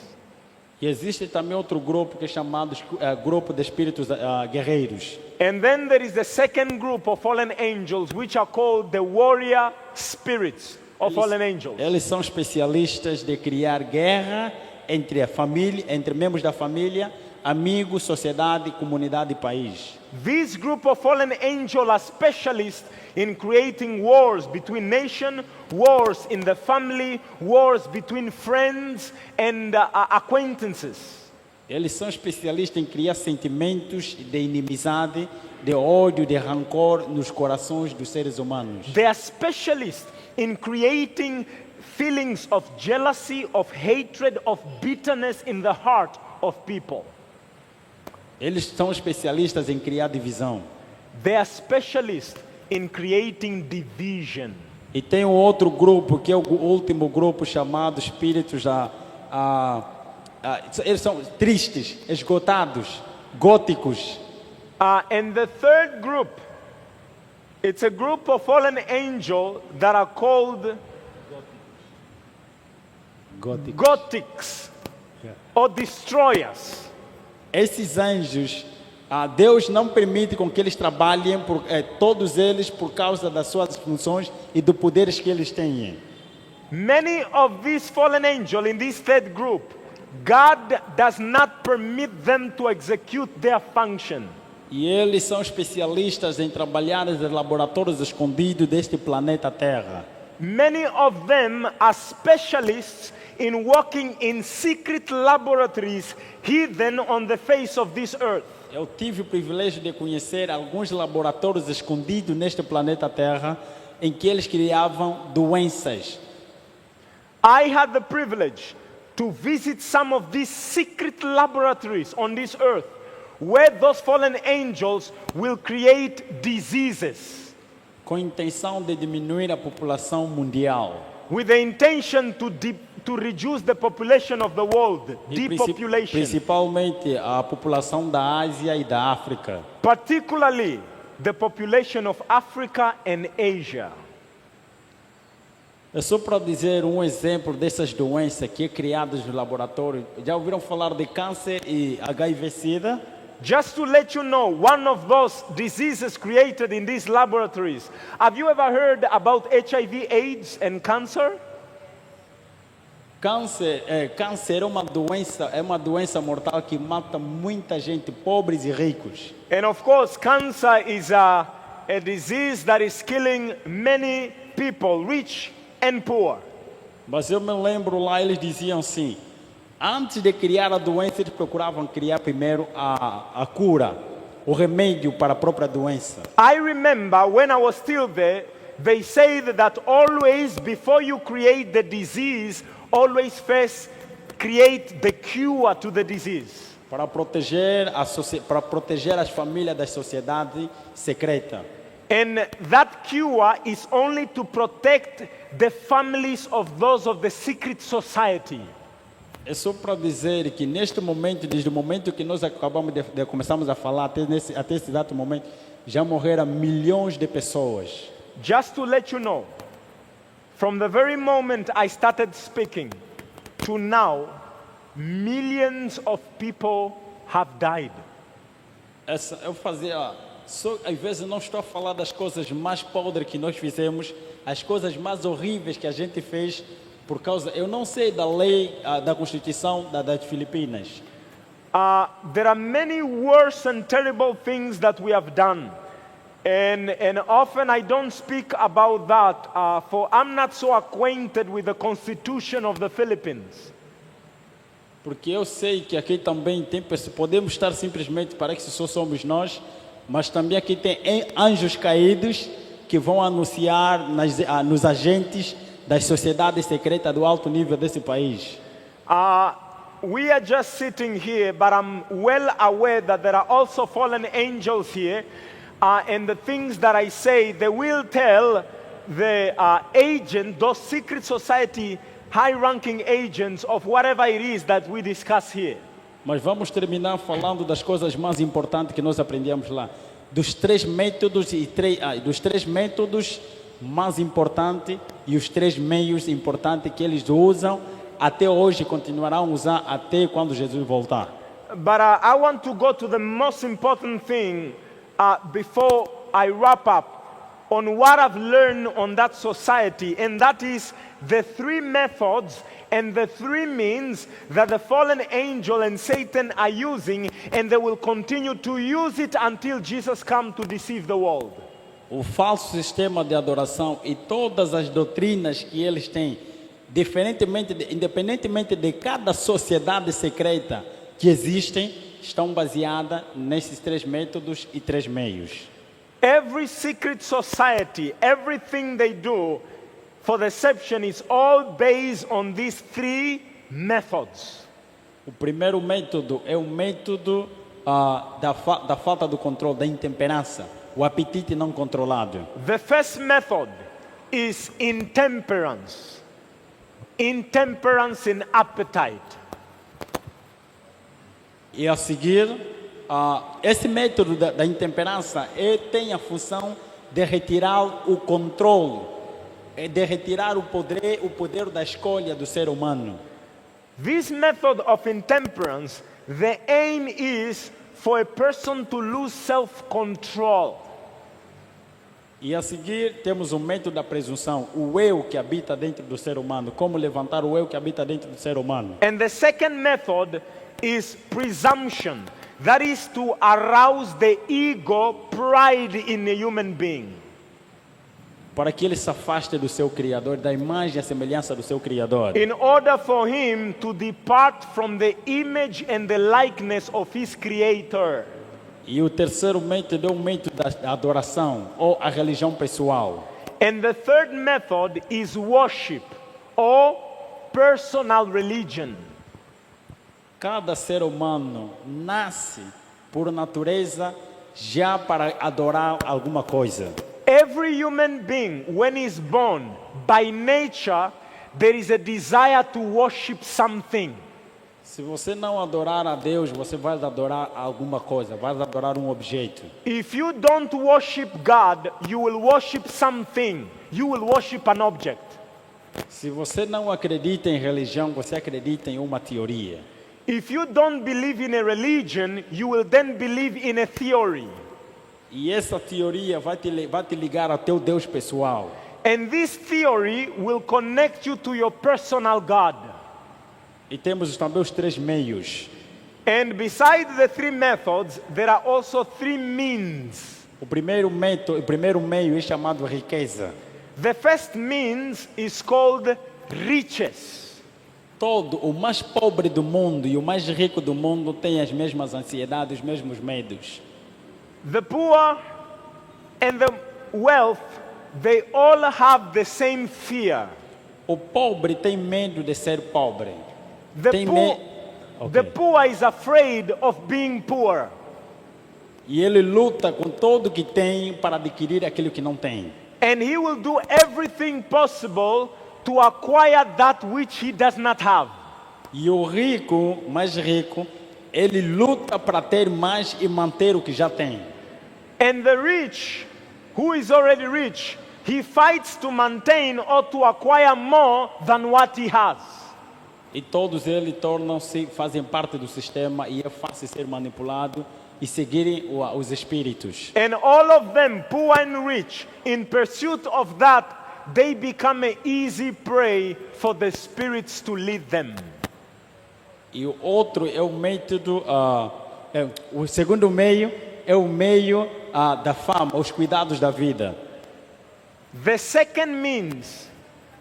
E existe também outro grupo que é chamado grupo de espíritos guerreiros. And then there is the second group of fallen angels, which are called the warrior spirits of fallen angels. Eles são especialistas de criar guerra entre a família, entre membros da família, amigos, sociedade, comunidade e país. This group of fallen angels are specialists in creating wars between nations, wars in the family, wars between friends and acquaintances. Eles são especialistas em criar sentimentos de inimizade, de ódio, de rancor nos corações dos seres humanos. They are specialists in creating feelings of jealousy, of hatred, of bitterness in the heart of people. Eles são especialistas em criar divisão. They are specialists in creating division. E tem um outro grupo, que é o último grupo, chamado espíritos eles são tristes, esgotados, góticos. And the third group, it's a group of fallen angels that are called Gothics or destroyers. Esses anjos, Deus não permite com que eles trabalhem, todos eles, por causa das suas funções e dos poderes que eles têm. Many of these fallen angels in this third group, God does not permit them to execute their function. E eles são especialistas em trabalhar nos laboratórios escondidos deste planeta Terra. many of them are specialists in working in secret laboratories hidden on the face of this earth. Eu tive o privilégio de conhecer alguns laboratórios escondidos neste planeta Terra em que eles criavam doenças. I had the privilege to visit some of these secret laboratories on this earth where those fallen angels will create diseases Com a intenção de diminuir a população mundial. with the intention to reduce the population of the world, E depopulation, principalmente a população da Ásia e da África. particularly the population of Africa and Asia. É só para dizer um exemplo dessas doenças que é criadas no laboratório. Já ouviram falar de câncer e HIV/SIDA? Just to let you know, one of those diseases created in these laboratories. Have you ever heard about HIV, AIDS, and cancer? Câncer é uma doença mortal que mata muita gente, pobres e ricos. And of course, cancer is a disease that is killing many people, rich and poor. Mas eu me lembro lá, eles diziam assim, antes de criar a doença, eles procuravam criar primeiro a cura, o remédio para a própria doença. I remember when I was still there, they said that always before you create the disease, always first create the cure to the disease. Para proteger as famílias da sociedade secreta. And that cure is only to protect the families of those of the secret society. É só para dizer que neste momento, desde o momento que nós acabamos de começarmos a falar até esse exato momento, já morreram milhões de pessoas. Just to let you know, from the very moment I started speaking to now, millions of people have died. Às vezes não estou a falar das coisas mais podres que nós fizemos, as coisas mais horríveis que a gente fez por causa, eu não sei da lei, da Constituição das Filipinas. There are many worse and terrible things that we have done. And often I don't speak about that, for I'm not so acquainted with the Constitution of the Philippines. Porque eu sei que aqui também tem pessoas, podemos estar simplesmente, parece que só somos nós, mas também aqui tem anjos caídos que vão anunciar nos agentes das sociedades secretas do alto nível desse país. We are just sitting here, but I'm well aware that there are also fallen angels here. And the things that I say, they will tell the agent, those secret society, high-ranking agents of whatever it is that we discuss here. Mas vamos terminar falando das coisas mais importantes que nós aprendemos lá. Dos três métodos mais importantes e os três meios importantes que eles usam até hoje e continuarão a usar até quando Jesus voltar. But I want to go to the most important thing before I wrap up on what I've learned on that society, and that is the three methods and the three means that the fallen angel and Satan are using, and they will continue to use it until Jesus comes to deceive the world. O falso sistema de adoração e todas as doutrinas que eles têm, independentemente de cada sociedade secreta que existem, estão baseadas nesses três métodos e três meios. Every secret society, everything they do for deception is all based on these three methods. O primeiro método é o método da falta do controle, da intemperança, o apetite não controlado. The first method is intemperance. Intemperance in appetite. E a seguir, esse método da intemperança tem a função de retirar o controle, de retirar o poder da escolha do ser humano. This method of intemperance, the aim is for a person to lose self-control. E a seguir temos o método da presunção, o eu que habita dentro do ser humano, como levantar o eu que habita dentro do ser humano. And the second method is presumption. That is to arouse the ego, pride in a human being. para que ele se afaste do seu Criador, da imagem e a semelhança do seu Criador. in order for him to depart from the image and the likeness of his Creator. E o terceiro método é o método da adoração ou a religião pessoal. And the third method is worship or personal religion. Cada ser humano nasce por natureza já para adorar alguma coisa. Every human being, when he's born, by nature, there is a desire to worship something. Se você não adorar a Deus, você vai adorar alguma coisa, vai adorar um objeto. If you don't worship God, you will worship something. You will worship an object. Se você não acredita em religião, você acredita em uma teoria. If you don't believe in a religion, you will then believe in a theory. E essa teoria vai te ligar ao teu Deus pessoal. And this theory will connect you to your personal God. E temos também os três meios. And besides the three methods, there are also three means. O primeiro meio é chamado riqueza. The first means is called riches. Todo o mais pobre do mundo e o mais rico do mundo tem as mesmas ansiedades, os mesmos medos. The poor and the wealth, they all have the same fear. O pobre tem medo de ser pobre. The Tem poor, Ok. the poor is afraid of being poor. E ele luta com tudo que tem para adquirir aquilo que não tem. And he will do everything possible to acquire that which he does not have. E o rico, mais rico, ele luta para ter mais e manter o que já tem. And the rich, who is already rich, he fights to maintain or to acquire more than what he has. E todos eles tornam-se, fazem parte do sistema e é fácil ser manipulado e seguirem os espíritos. And all of them, poor and rich, in pursuit of that, they become an easy prey for the spirits to lead them. E o outro é o método, o segundo meio é o meio da fama, os cuidados da vida. The second means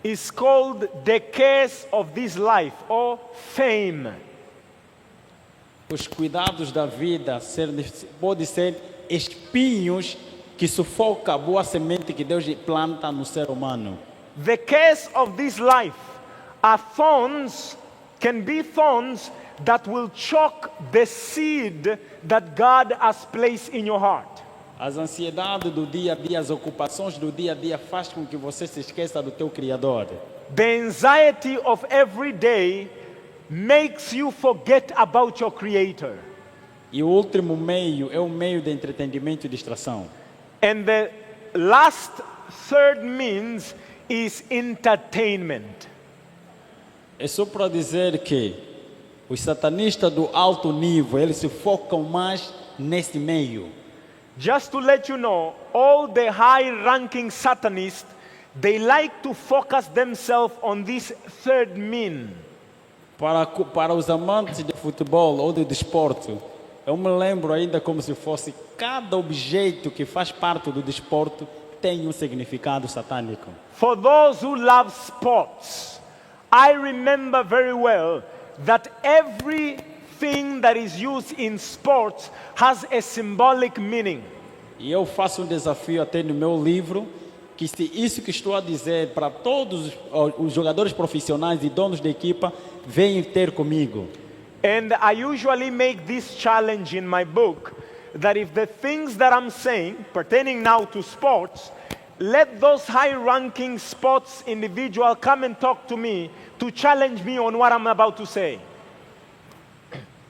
is called the cares of this life or fame. Os cuidados da vida podem ser espinhos que sufocam a boa semente que Deus planta no ser humano. The cares of this life are thorns, can be thorns that will choke the seed that God has placed in your heart. As ansiedades do dia a dia, as ocupações do dia a dia faz com que você se esqueça do teu Criador. The anxiety of every day makes you forget about your Creator. E o último meio é o meio de entretenimento e distração. And the last third means is entertainment. É só para dizer que os satanistas do alto nível, eles se focam mais nesse meio. Just to let you know, all the high-ranking Satanists, they like to focus themselves on this third mean. Para os amantes de futebol ou de desporto, eu me lembro ainda como se fosse cada objeto que faz parte do desporto tem um significado satânico. For those who love sports, I remember very well that everything that is used in sports has a symbolic meaning. E eu faço um desafio até no meu livro, que se isso que estou a dizer para todos os jogadores profissionais e donos de equipa, venham ter comigo. And I usually make this challenge in my book, that if the things that I'm saying, pertaining now to sports, let those high-ranking sports individuals come and talk to me to challenge me on what I'm about to say.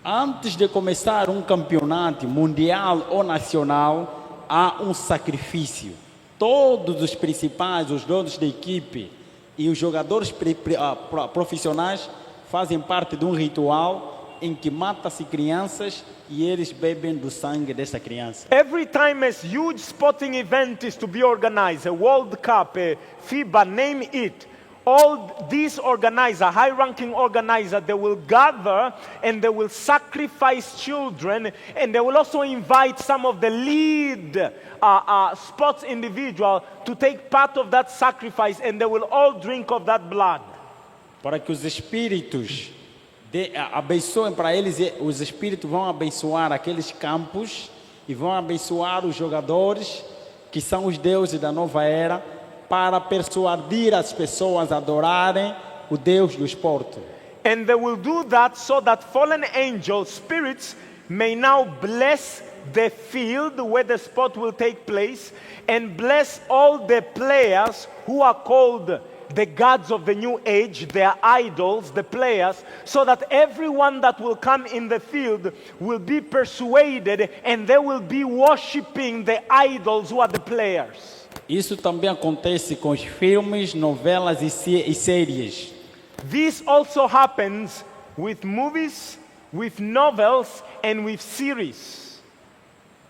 Antes de começar um campeonato mundial ou nacional, há um sacrifício. Todos os principais, os donos da equipe e os jogadores profissionais fazem parte de um ritual em que mata-se crianças e eles bebem do sangue dessa criança. Every time a huge sporting event is to be organized, a World Cup, a FIBA, name it, all these organizer, high-ranking organizer, they will gather and they will sacrifice children, and they will also invite some of the lead sports individual to take part of that sacrifice, and they will all drink of that blood. Para que os espíritos abençoem para eles, os espíritos vão abençoar aqueles campos e vão abençoar os jogadores que são os deuses da nova era, para persuadir as pessoas a adorarem o Deus do esporte. And they will do that so that fallen angel spirits may now bless the field where the sport will take place, and bless all the players who are called the gods of the new age, their idols, the players, so that everyone that will come in the field will be persuaded and they will be worshiping the idols who are the players. Isso também acontece com os filmes, novelas e séries. This also happens with movies, with novels, and with series.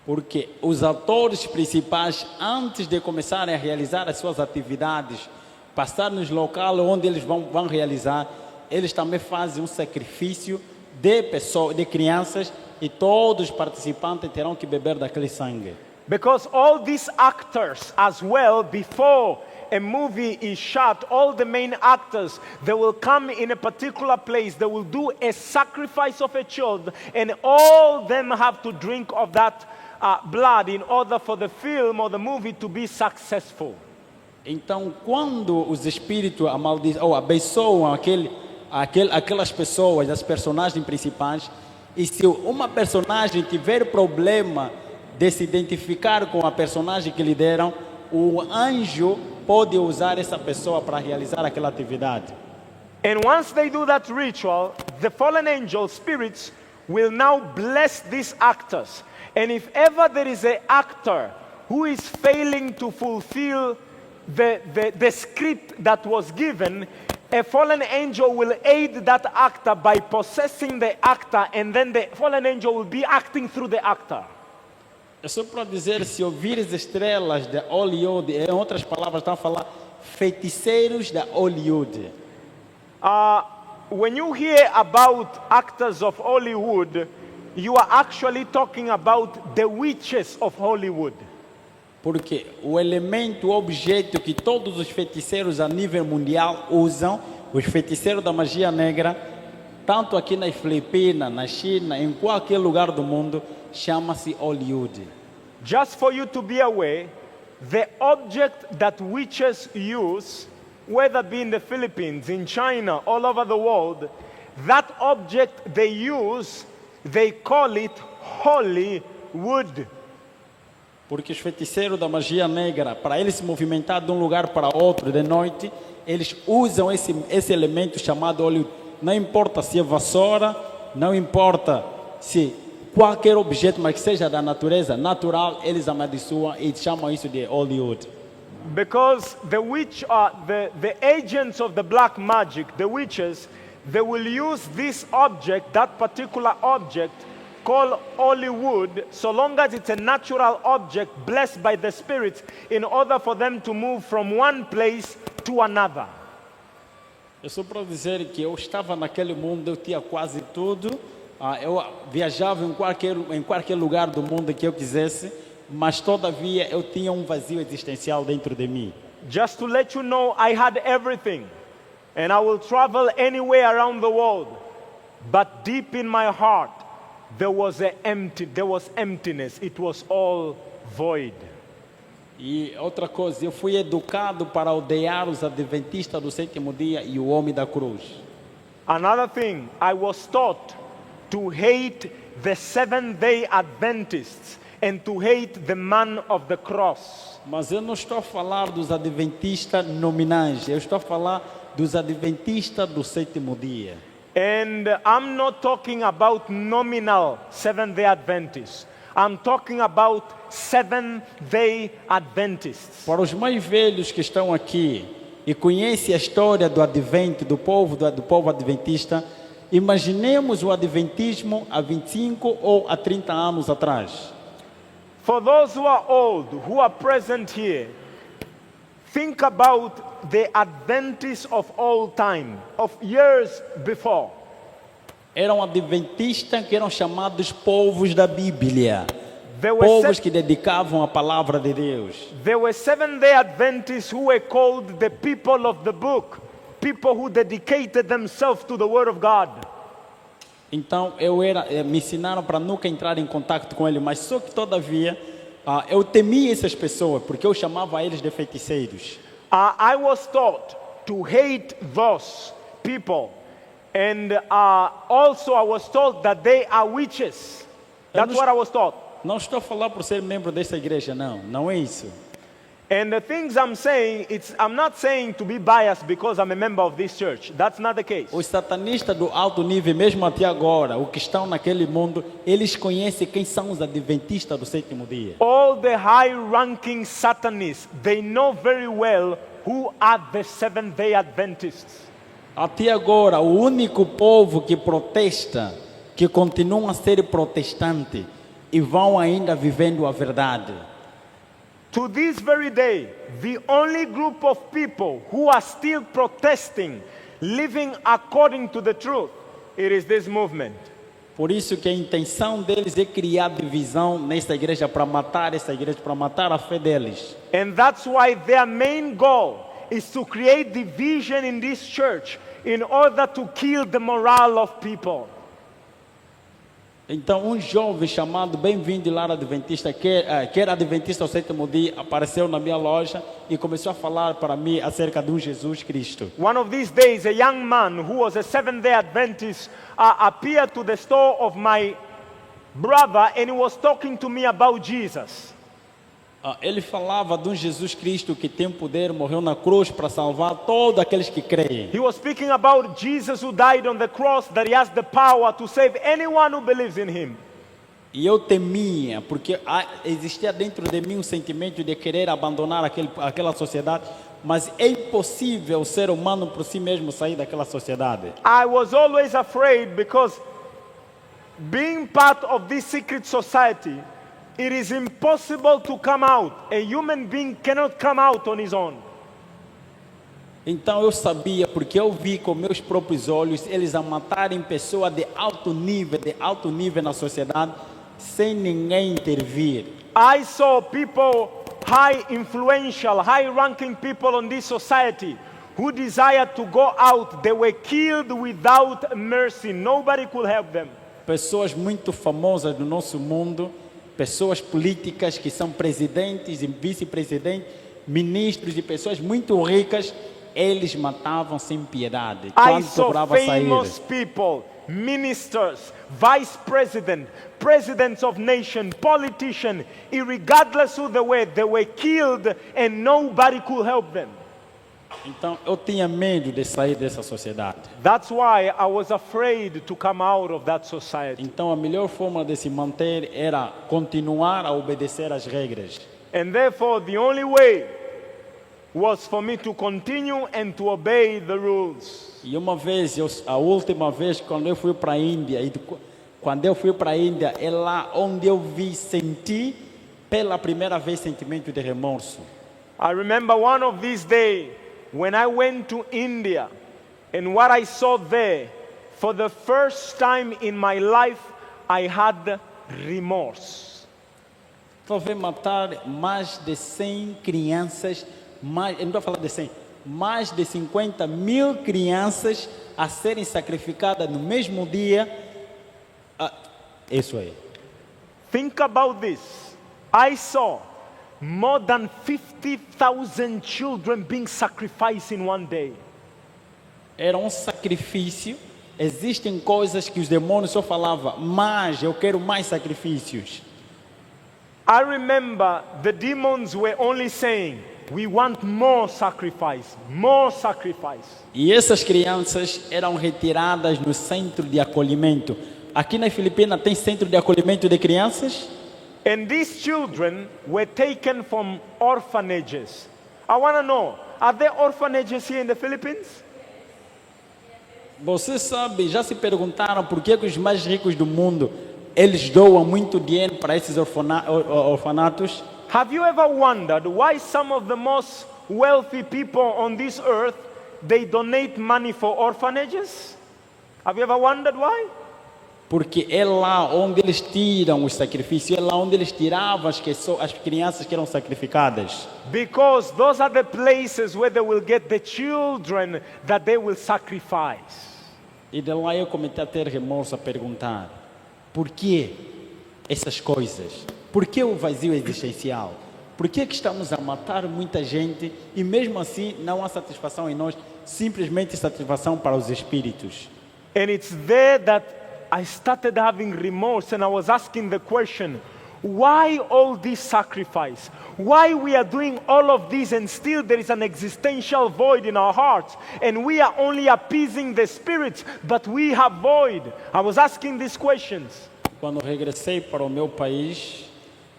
Porque os atores principais, antes de começarem a realizar as suas atividades, passar nos locais onde eles vão realizar, eles também fazem um sacrifício de pessoas, de crianças, e todos os participantes terão que beber daquele sangue. Because all these actors as well, before a movie is shot, all the main actors, they will come in a particular place, they will do a sacrifice of a child, and all them have to drink of that blood in order for the film or the movie to be successful. Então, quando os espíritos abençoam aquelas pessoas, as personagens principais, e se uma personagem tiver problema de se identificar com a personagem que lhe deram, o anjo pode usar essa pessoa para realizar aquela atividade. And once they do that ritual, the fallen angel spirits will now bless these actors. And if ever there is an actor who is failing to fulfill the script that was given, a fallen angel will aid that actor by possessing the actor, and then the fallen angel will be acting through the actor. É só para dizer, se ouvires estrelas de Hollywood, em outras palavras, estão a falar feiticeiros de Hollywood. When you hear about actors of Hollywood, you are actually talking about the witches of Hollywood. Porque o elemento, o objeto que todos os feiticeiros a nível mundial usam, os feiticeiros da magia negra, tanto aqui nas Filipinas, na China, em qualquer lugar do mundo, chama-se Hollywood. Just for you to be aware, the object that witches use, whether be in the Philippines, in China, all over the world, that object they use, they call it Hollywood. Porque os feiticeiros da magia negra, para eles se movimentar de um lugar para outro de noite, eles usam esse elemento chamado Hollywood. Não importa se é vassoura, não importa se qualquer objeto, mas que seja da natureza natural, eles amaldiçoam e chamam isso de Hollywood. Because the witch, the agents of the black magic, the witches, they will use this object, that particular object, called Hollywood, so long as it's a natural object blessed by the spirits, in order for them to move from one place to another. É só para dizer que eu estava naquele mundo, eu tinha quase tudo, eu viajava em qualquer lugar do mundo que eu quisesse, mas todavia eu tinha um vazio existencial dentro de mim. Just to let you know, I had everything, and I will travel anywhere around the world, but deep in my heart, there was emptiness. It was all void. E outra coisa, eu fui educado para odiar os adventistas do sétimo dia e o homem da cruz. Another thing, I was taught to hate the Seventh-day Adventists and to hate the man of the cross. Mas eu não estou a falar dos adventistas nominais, eu estou a falar dos adventistas do sétimo dia. And I'm not talking about nominal Seventh-day Adventists. I'm talking about Seventh-day Adventists. Para os mais velhos que estão aqui e conhecem a história do advento, do povo adventista, imaginemos o adventismo há 25 ou há 30 anos atrás. For those who are old, who are present here, think about the Adventists of all time, of years before. Eram adventistas que eram chamados povos da Bíblia. There were, Povos que dedicavam a palavra de Deus. there were Seventh-day Adventists who were called the people of the book, people who dedicated themselves to the Word of God. Então me ensinaram para nunca entrar em contato com ele, mas só que todavia eu temia essas pessoas, porque eu chamava eles de feiticeiros. I was taught to hate those people, and also I was told that they are witches. That's what I was taught. Não estou a falar por ser membro dessa igreja, não é isso. And the things I'm saying, I'm not saying to be biased because I'm a member of this church. That's not the case. Os satanistas do alto nível, mesmo até agora, os que estão naquele mundo, eles conhecem quem são os adventistas do sétimo dia. All the high-ranking Satanists, they know very well who are the Seventh-day Adventists. Até agora, o único povo que protesta, que continua a ser protestante e vão ainda vivendo a verdade. To this very day, the only group of people who are still protesting, living according to the truth, it is this movement. Por isso que a intenção deles é criar divisão nessa igreja, para matar essa igreja, para matar a fé deles. And that's why their main goal is to create division in this church in order to kill the morale of people. Então, um jovem chamado Bem-vindo Lar Adventista, que era adventista ao sétimo dia, apareceu na minha loja e começou a falar para mim acerca de um Jesus Cristo. One of these days, a young man who was a Seventh-day Adventist appeared to the store of my brother and he was talking to me about Jesus. Ele falava de um Jesus Cristo que tem poder, morreu na cruz para salvar todos aqueles que creem. He was speaking about Jesus who died on the cross, that he has the power to save anyone who believes in him. E eu temia, porque existia dentro de mim um sentimento de querer abandonar aquela sociedade, mas é impossível o ser humano por si mesmo sair daquela sociedade. I was always afraid because being part of this secret society, it is impossible to come out. A human being cannot come out on his own. Então eu sabia, porque eu vi com meus próprios olhos eles a matarem pessoas de alto nível na sociedade, sem ninguém intervir. I saw people, high influential, high ranking people in this society who desired to go out. They were killed without mercy. Nobody could help them. Pessoas muito famosas do nosso mundo, pessoas políticas que são presidentes e vice-presidentes, ministros e pessoas muito ricas, eles matavam sem piedade. I Quando saw procurava sair. famous people, ministers, vice president, presidents of nation, politicians, regardless who they were killed and nobody could help them. Então eu tinha medo de sair dessa sociedade. That's why I was afraid to come out of that society. Então a melhor forma de se manter era continuar a obedecer às regras. And therefore the only way was for me to continue and to obey the rules. E uma vez, a última vez, quando eu fui para a Índia, é lá onde eu senti pela primeira vez sentimento de remorso. I remember one of these days when I went to India, and what I saw there, for the first time in my life, I had remorse. Talvez matar mais de 100 crianças, eu não estou falando de 100, mais de 50 mil crianças a serem sacrificadas no mesmo dia. Isso aí. Think about this. I saw more than 50,000 children being sacrificed in one day. Era um sacrifício. Existem coisas que os demônios só falavam, mas eu quero mais sacrifícios. I remember the demons were only saying, we want more sacrifice, more sacrifice. E essas crianças eram retiradas no centro de acolhimento. Aqui na Filipinas tem centro de acolhimento de crianças? And these children were taken from orphanages. I want to know, are there orphanages here in the Philippines? Você sabe, já se perguntaram por que os mais ricos do mundo, eles doam muito dinheiro para esses orfanatos? Have you ever wondered why some of the most wealthy people on this earth, they donate money for orphanages? Have you ever wondered why? Porque é lá onde eles tiram os sacrifícios, é lá onde eles tiravam as crianças que eram sacrificadas. Because those are the places where they will get the children that they will sacrifice. E de lá eu comecei a ter remorso, a perguntar: por que essas coisas? Por que o vazio existencial? Por que estamos a matar muita gente e mesmo assim não há satisfação em nós, simplesmente satisfação para os espíritos? And it's there that I started having remorse, and I was asking the question, why all this sacrifice? Why we are doing all of this and still there is an existential void in our hearts, and we are only appeasing the spirits, but we have void? I was asking these questions. Quando regressei para o meu país,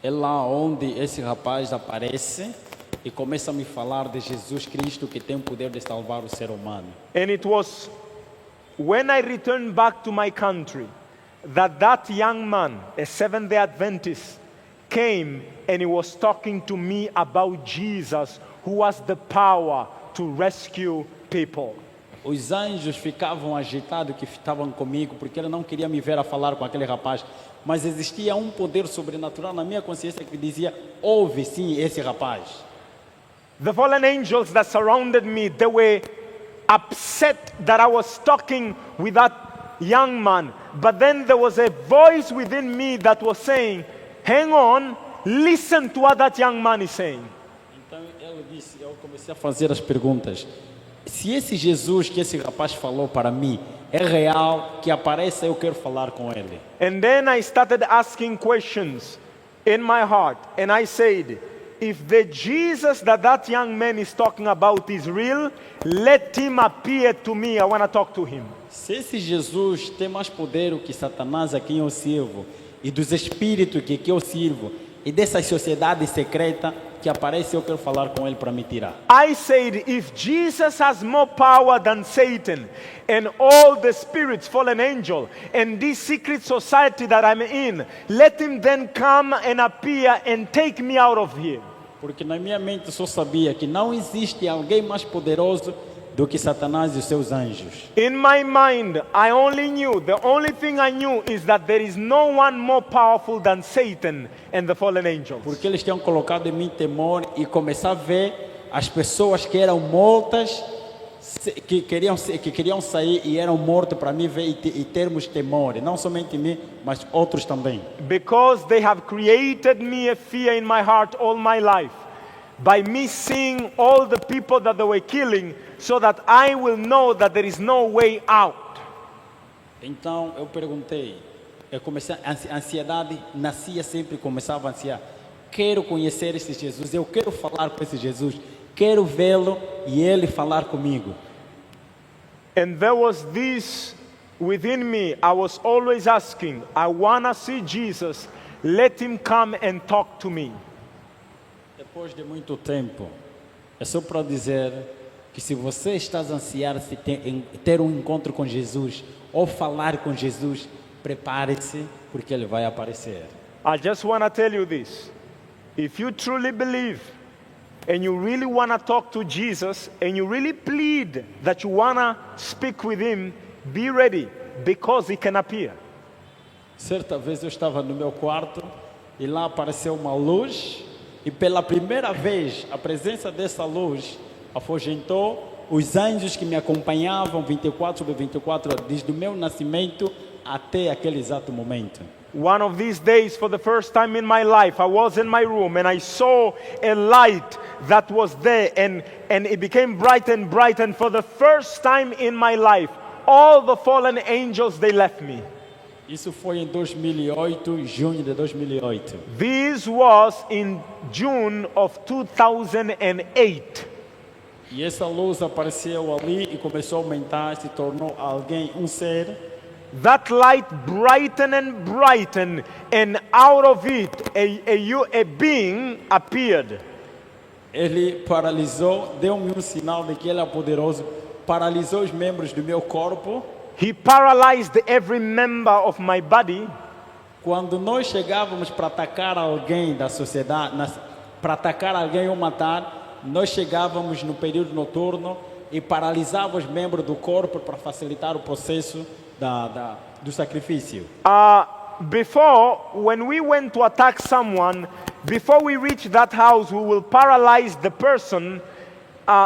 é lá onde esse rapaz aparece e começa a me falar de Jesus Cristo, que tem o poder de salvar o ser humano. And it was when I returned back to my country that young man, a Seventh-day Adventist, came and he was talking to me about Jesus, who has the power to rescue people. Os anjos ficavam agitados que estavam comigo, porque ele não queria me ver a falar com aquele rapaz, mas existia um poder sobrenatural na minha consciência que dizia: ouve sim esse rapaz. The fallen angels that surrounded me, they were upset that I was talking with that young man. But then there was a voice within me that was saying, hang on, listen to what that young man is saying. Então eu comecei a fazer as perguntas. Se esse Jesus que esse rapaz falou para mim é real, que apareça, eu quero falar com ele. And then I started asking questions in my heart, and I said, if the Jesus that young man is talking about is real, let him appear to me. I want to talk to him. Se esse Jesus tem mais poder do que Satanás a quem eu sirvo, e dos espíritos que eu sirvo, e dessa sociedade secreta que aparece, eu quero falar com ele para me tirar. I said, if Jesus has more power than Satan and all the spirits, fallen angel, and this secret society that I'm in, let him then come and appear and take me out of here. Porque na minha mente só sabia que não existe alguém mais poderoso do que Satanás e os seus anjos. In my mind, I only knew, the only thing I knew is that there is no one more powerful than Satan and the fallen angels. Porque eles tinham colocado em mim temor e começar a ver as pessoas que eram mortas, que queriam sair e eram mortas para mim ver e termos temor, não somente em mim, mas outros também. Because they have created me a fear in my heart all my life, by me seeing all the people that they were killing, so that I will know that there is no way out. Então eu perguntei, eu comecei, a ansiedade nascia sempre, começava a ansiar. Quero conhecer esse Jesus, eu quero falar com esse Jesus, quero vê-lo e ele falar comigo. And there was this within me, I was always asking, I want to see Jesus, let him come and talk to me. Depois de muito tempo, é só para dizer que se você está a ansiar ter um encontro com Jesus ou falar com Jesus, prepare-se porque ele vai aparecer. I just want to tell you this. If you truly believe and you really want to talk to Jesus and you really plead that you want to speak with him, be ready because he can appear. Certa vez eu estava no meu quarto e lá apareceu uma luz e pela primeira vez a presença dessa luz afugentou os anjos que me acompanhavam 24/24 desde o meu nascimento até aquele exato momento. One of these days, for the first time in my life, I was in my room and I saw a light that was there and it became bright and bright, and for the first time in my life, all the fallen angels, they left me. Isso foi em 2008, junho de 2008. This was in June of 2008. E essa luz apareceu ali e começou a aumentar, se tornou alguém, um ser. That light brightened and brightened, and out of it a being appeared. Ele paralisou, deu-me um sinal de que ele é poderoso, paralisou os membros do meu corpo. He paralyzed every member of my body. Quando nós chegávamos para atacar alguém da sociedade, para atacar alguém ou matar, nós chegávamos no período noturno e paralisávamos os membros do corpo para facilitar o processo do sacrifício. Before, when we went to attack someone, before we reach that house, we will paralyze the person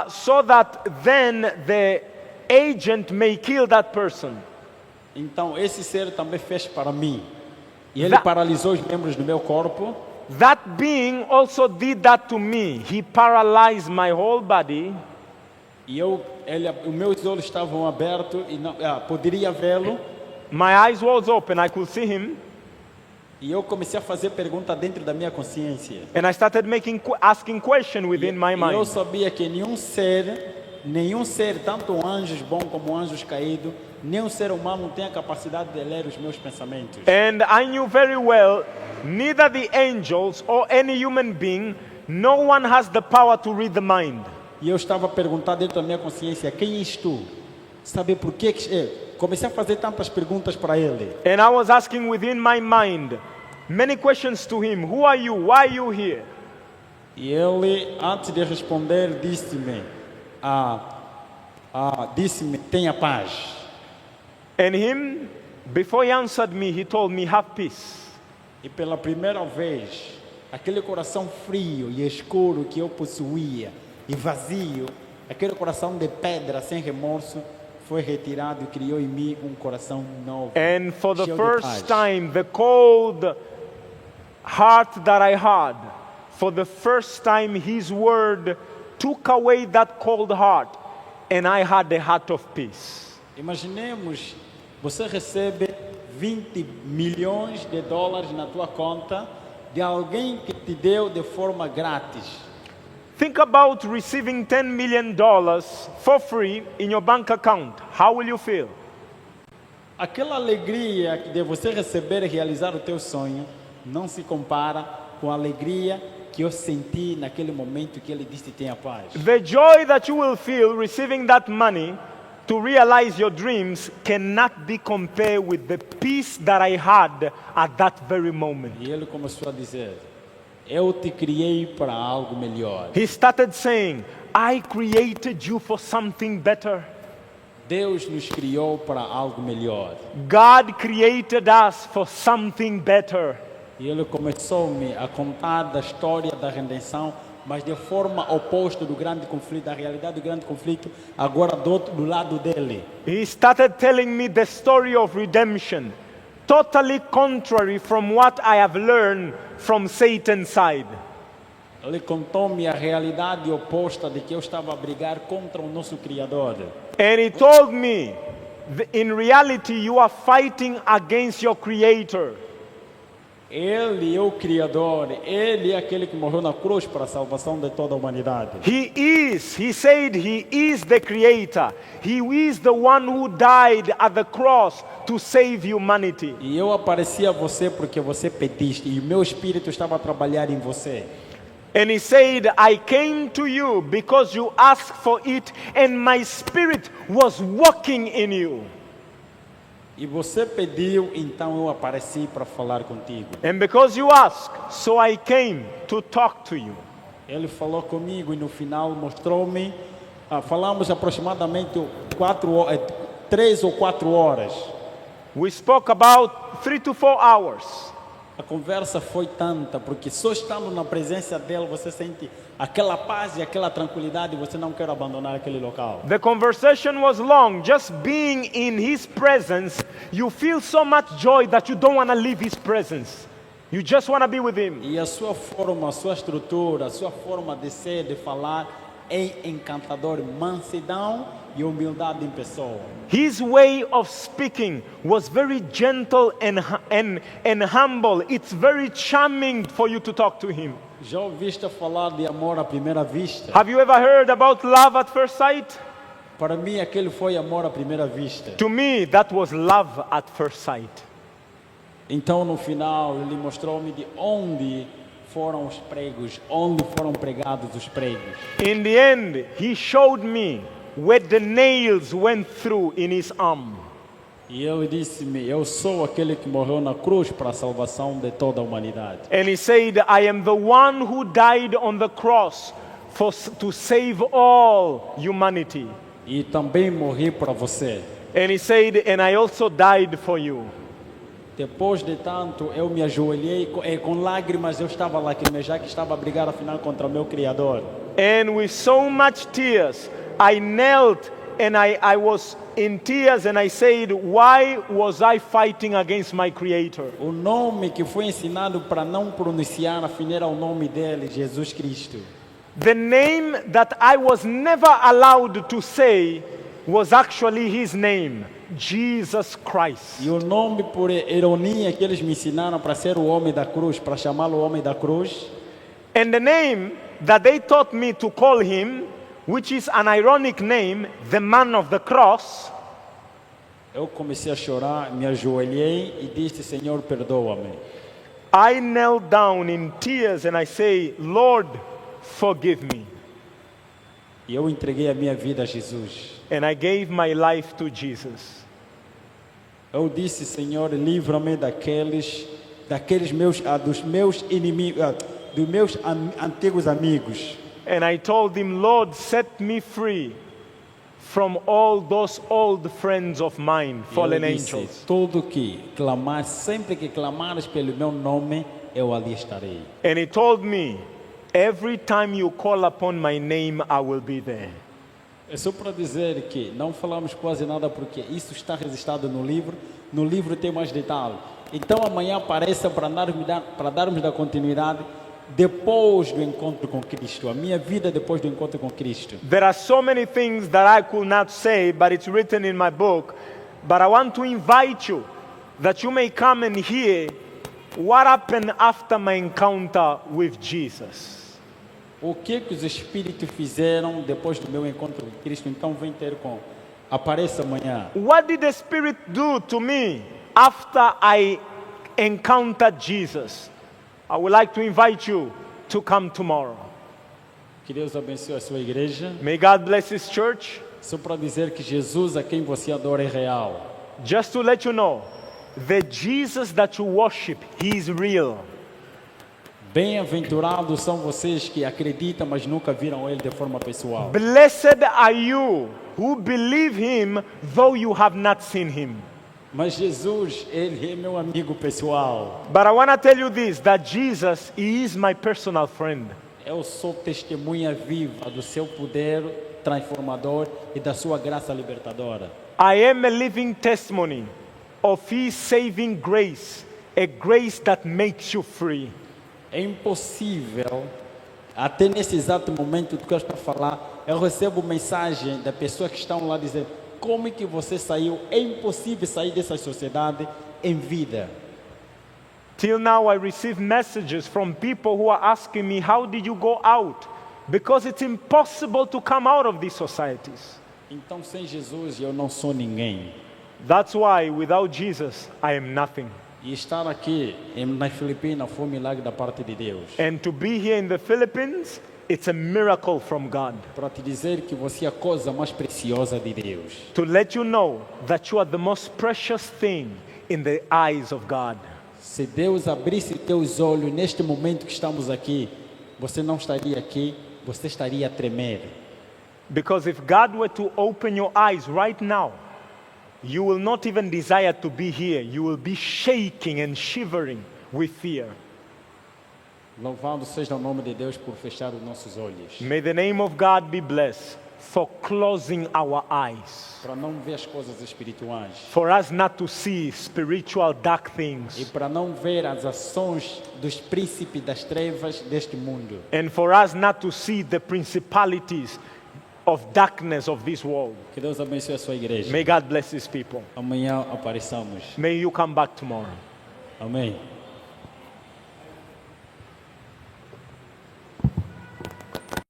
so that then the agent may kill that person. Então esse ser também fez para mim. E ele paralisou os membros do meu corpo. That being also did that to me. He paralyzed my whole body. E os meus olhos estavam abertos e não poderia vê-lo. My eyes was open, I could see him. E eu comecei a fazer pergunta dentro da minha consciência. And I started asking questions within my E eu mind. sabia que nenhum ser, tanto anjos bons como anjos caídos, nenhum ser humano tem a capacidade de ler os meus pensamentos. And I knew very well, neither the angels or any human being, no one has the power to read the mind. E eu estava a perguntar dentro da minha consciência, quem és tu? Saber por que comecei a fazer tantas perguntas para ele. And I was asking within my mind many questions to him. Who are you? Why are you here? E ele, antes de responder, disse-me, tenha paz. And him, before he answered me, he told me, have peace. E pela primeira vez, aquele coração frio e escuro que eu possuía, e vazio, aquele coração de pedra sem remorso, foi retirado e criou em mim coração novo. And for the cheio de first paz. time, the cold heart that I had, for the first time, his word took away that cold heart, and I had a heart of peace. Imaginemos, você recebe 20 milhões de dólares na tua conta de alguém que te deu de forma grátis. Think about receiving $10 million for free in your bank account. How will you feel? Aquela alegria de você receber e realizar o teu sonho não se compara com a alegria que eu senti naquele momento que ele disse tenha paz. The joy that you will feel receiving that money to realize your dreams cannot be compared with the peace that I had at that very moment. E ele começou a dizer, eu te criei para algo melhor. He started saying, I created you for something better. Deus nos criou para algo melhor. God created us for something better. E ele começou-me a contar da história da redenção, mas de forma oposta do grande conflito, da realidade do grande conflito, agora do lado dele. He started telling me the story of redemption, totally contrary from what I have learned from Satan's side. Ele contou-me a realidade oposta de que eu estava a brigar contra o nosso Criador. And he told me, in reality, you are fighting against your Creator. Ele é o Criador, Ele é aquele que morreu na cruz para a salvação de toda a humanidade. He said he is the Creator. He is the one who died at the cross to save humanity. E eu apareci a você porque você pediste, e o meu espírito estava a trabalhar em você. And he said, I came to you because you asked for it, and my spirit was working in you. E você pediu, então eu apareci para falar contigo. And because you asked, so I came to talk to you. Ele falou comigo e no final mostrou-me, falamos aproximadamente 3 ou 4 horas. We spoke about 3 to 4 hours. A conversa foi tanta, porque só estando na presença dele você sente aquela paz e aquela tranquilidade, você não quer abandonar aquele local. The conversation was long. Just being in his presence, you feel so much joy that you don't want to leave his presence. You just want to be with him. E a sua forma, a sua estrutura, a sua forma de ser, de falar é encantador, mansidão e humildade em pessoa. His way of speaking was very gentle and humble. It's very charming for you to talk to him. Já ouviste falar de amor à primeira vista? Have you ever heard about love at first sight? Para mim aquele foi amor à primeira vista. To me, that was love at first sight. Então no final ele mostrou-me de onde foram os pregos, onde foram pregados os pregos. In the end, he showed me where the nails went through in his arm. E ele disse-me, eu sou aquele que morreu na cruz para a salvação de toda a humanidade. And he said, I am the one who died on the cross to save all humanity. E também morri para você. And he said, and I also died for you. Depois de tanto, eu me ajoelhei com lágrimas, eu estava lá, já que estava a brigar afinal contra o meu Criador. And with so much tears, I knelt and I was in tears and I said, why was I fighting against my Creator? O nome que foi ensinado para não pronunciar, afinal era o nome dele, Jesus Cristo. The name that I was never allowed to say was actually his name, Jesus Christ. E o nome, por ironia, que eles me ensinaram para ser o homem da cruz, para chamá-lo o homem da cruz. And the name that they taught me to call him, which is an ironic name, the man of the cross, Eu comecei a chorar, me ajoelhei e disse, Senhor, perdoa-me. I knelt down in tears and I say, Lord, forgive me. E eu entreguei a minha vida a Jesus. And I gave my life to Jesus. Eu disse, Senhor, livra-me daqueles dos meus inimigos, dos meus antigos amigos. And I told him, Lord, set me free from all those old friends of mine, fallen Eu disse, angels. tudo que clamar, sempre que clamares pelo meu nome, eu ali estarei. And he told me, every time you call upon my name, I will be there. É só para dizer que não falamos quase nada porque isso está registrado no livro. No livro tem mais detalhe. Então amanhã apareça para darmos da continuidade depois do encontro com Cristo. A minha vida depois do encontro com Cristo. There are so many things that I could not say, but it's written in my book. But I want to invite you that you may come and hear what happened after my encounter with Jesus. O que os Espíritos fizeram depois do meu encontro com Cristo? Então vem ter com. Apareça amanhã. What did the Spirit do to me after I encountered Jesus? I would like to invite you to come tomorrow. Que Deus abençoe a sua igreja. May God bless His church. Só para dizer que Jesus a quem você adora é real. Just to let you know, the Jesus that you worship, He is real. Bem-aventurados são vocês que acreditam, mas nunca viram Ele de forma pessoal. Blessed are you who believe Him, though you have not seen Him. Mas Jesus, Ele é meu amigo pessoal. But I want to tell you this, that Jesus, He is my personal friend. Eu sou testemunha viva do seu poder transformador e da sua graça libertadora. I am a living testimony of His saving grace, a grace that makes you free. É impossível, até nesse exato momento do que eu estou a falar, eu recebo mensagem da pessoa que estão lá dizendo, como é que você saiu? É impossível sair dessa sociedade em vida. Till now I receive messages from people who are asking me, how did you go out? Because it's impossible to come out of these societies. Então, sem Jesus, eu não sou ninguém. That's why without Jesus, I am nothing. E estar aqui nas Filipinas foi um milagre da parte de Deus. And to be here in the Philippines, it's a miracle from God. Para te dizer que você é a coisa mais preciosa de Deus. To let you know that you are the most precious thing in the eyes of God. Se Deus abrisse teus olhos neste momento que estamos aqui, você não estaria aqui, você estaria a tremer. Because if God were to open your eyes right now, you will not even desire to be here. You will be shaking and shivering with fear. Louvado seja o nome de Deus por fechar os nossos olhos. May the name of God be blessed for closing our eyes. Para não ver as coisas espirituais. For us not to see spiritual dark E things. para não ver as ações dos príncipes das trevas deste mundo. And for us not to see the principalities of darkness of this world. Que Deus abençoe a sua igreja. May God bless His people. Amanhã apareçamos. May you come back tomorrow. Amém.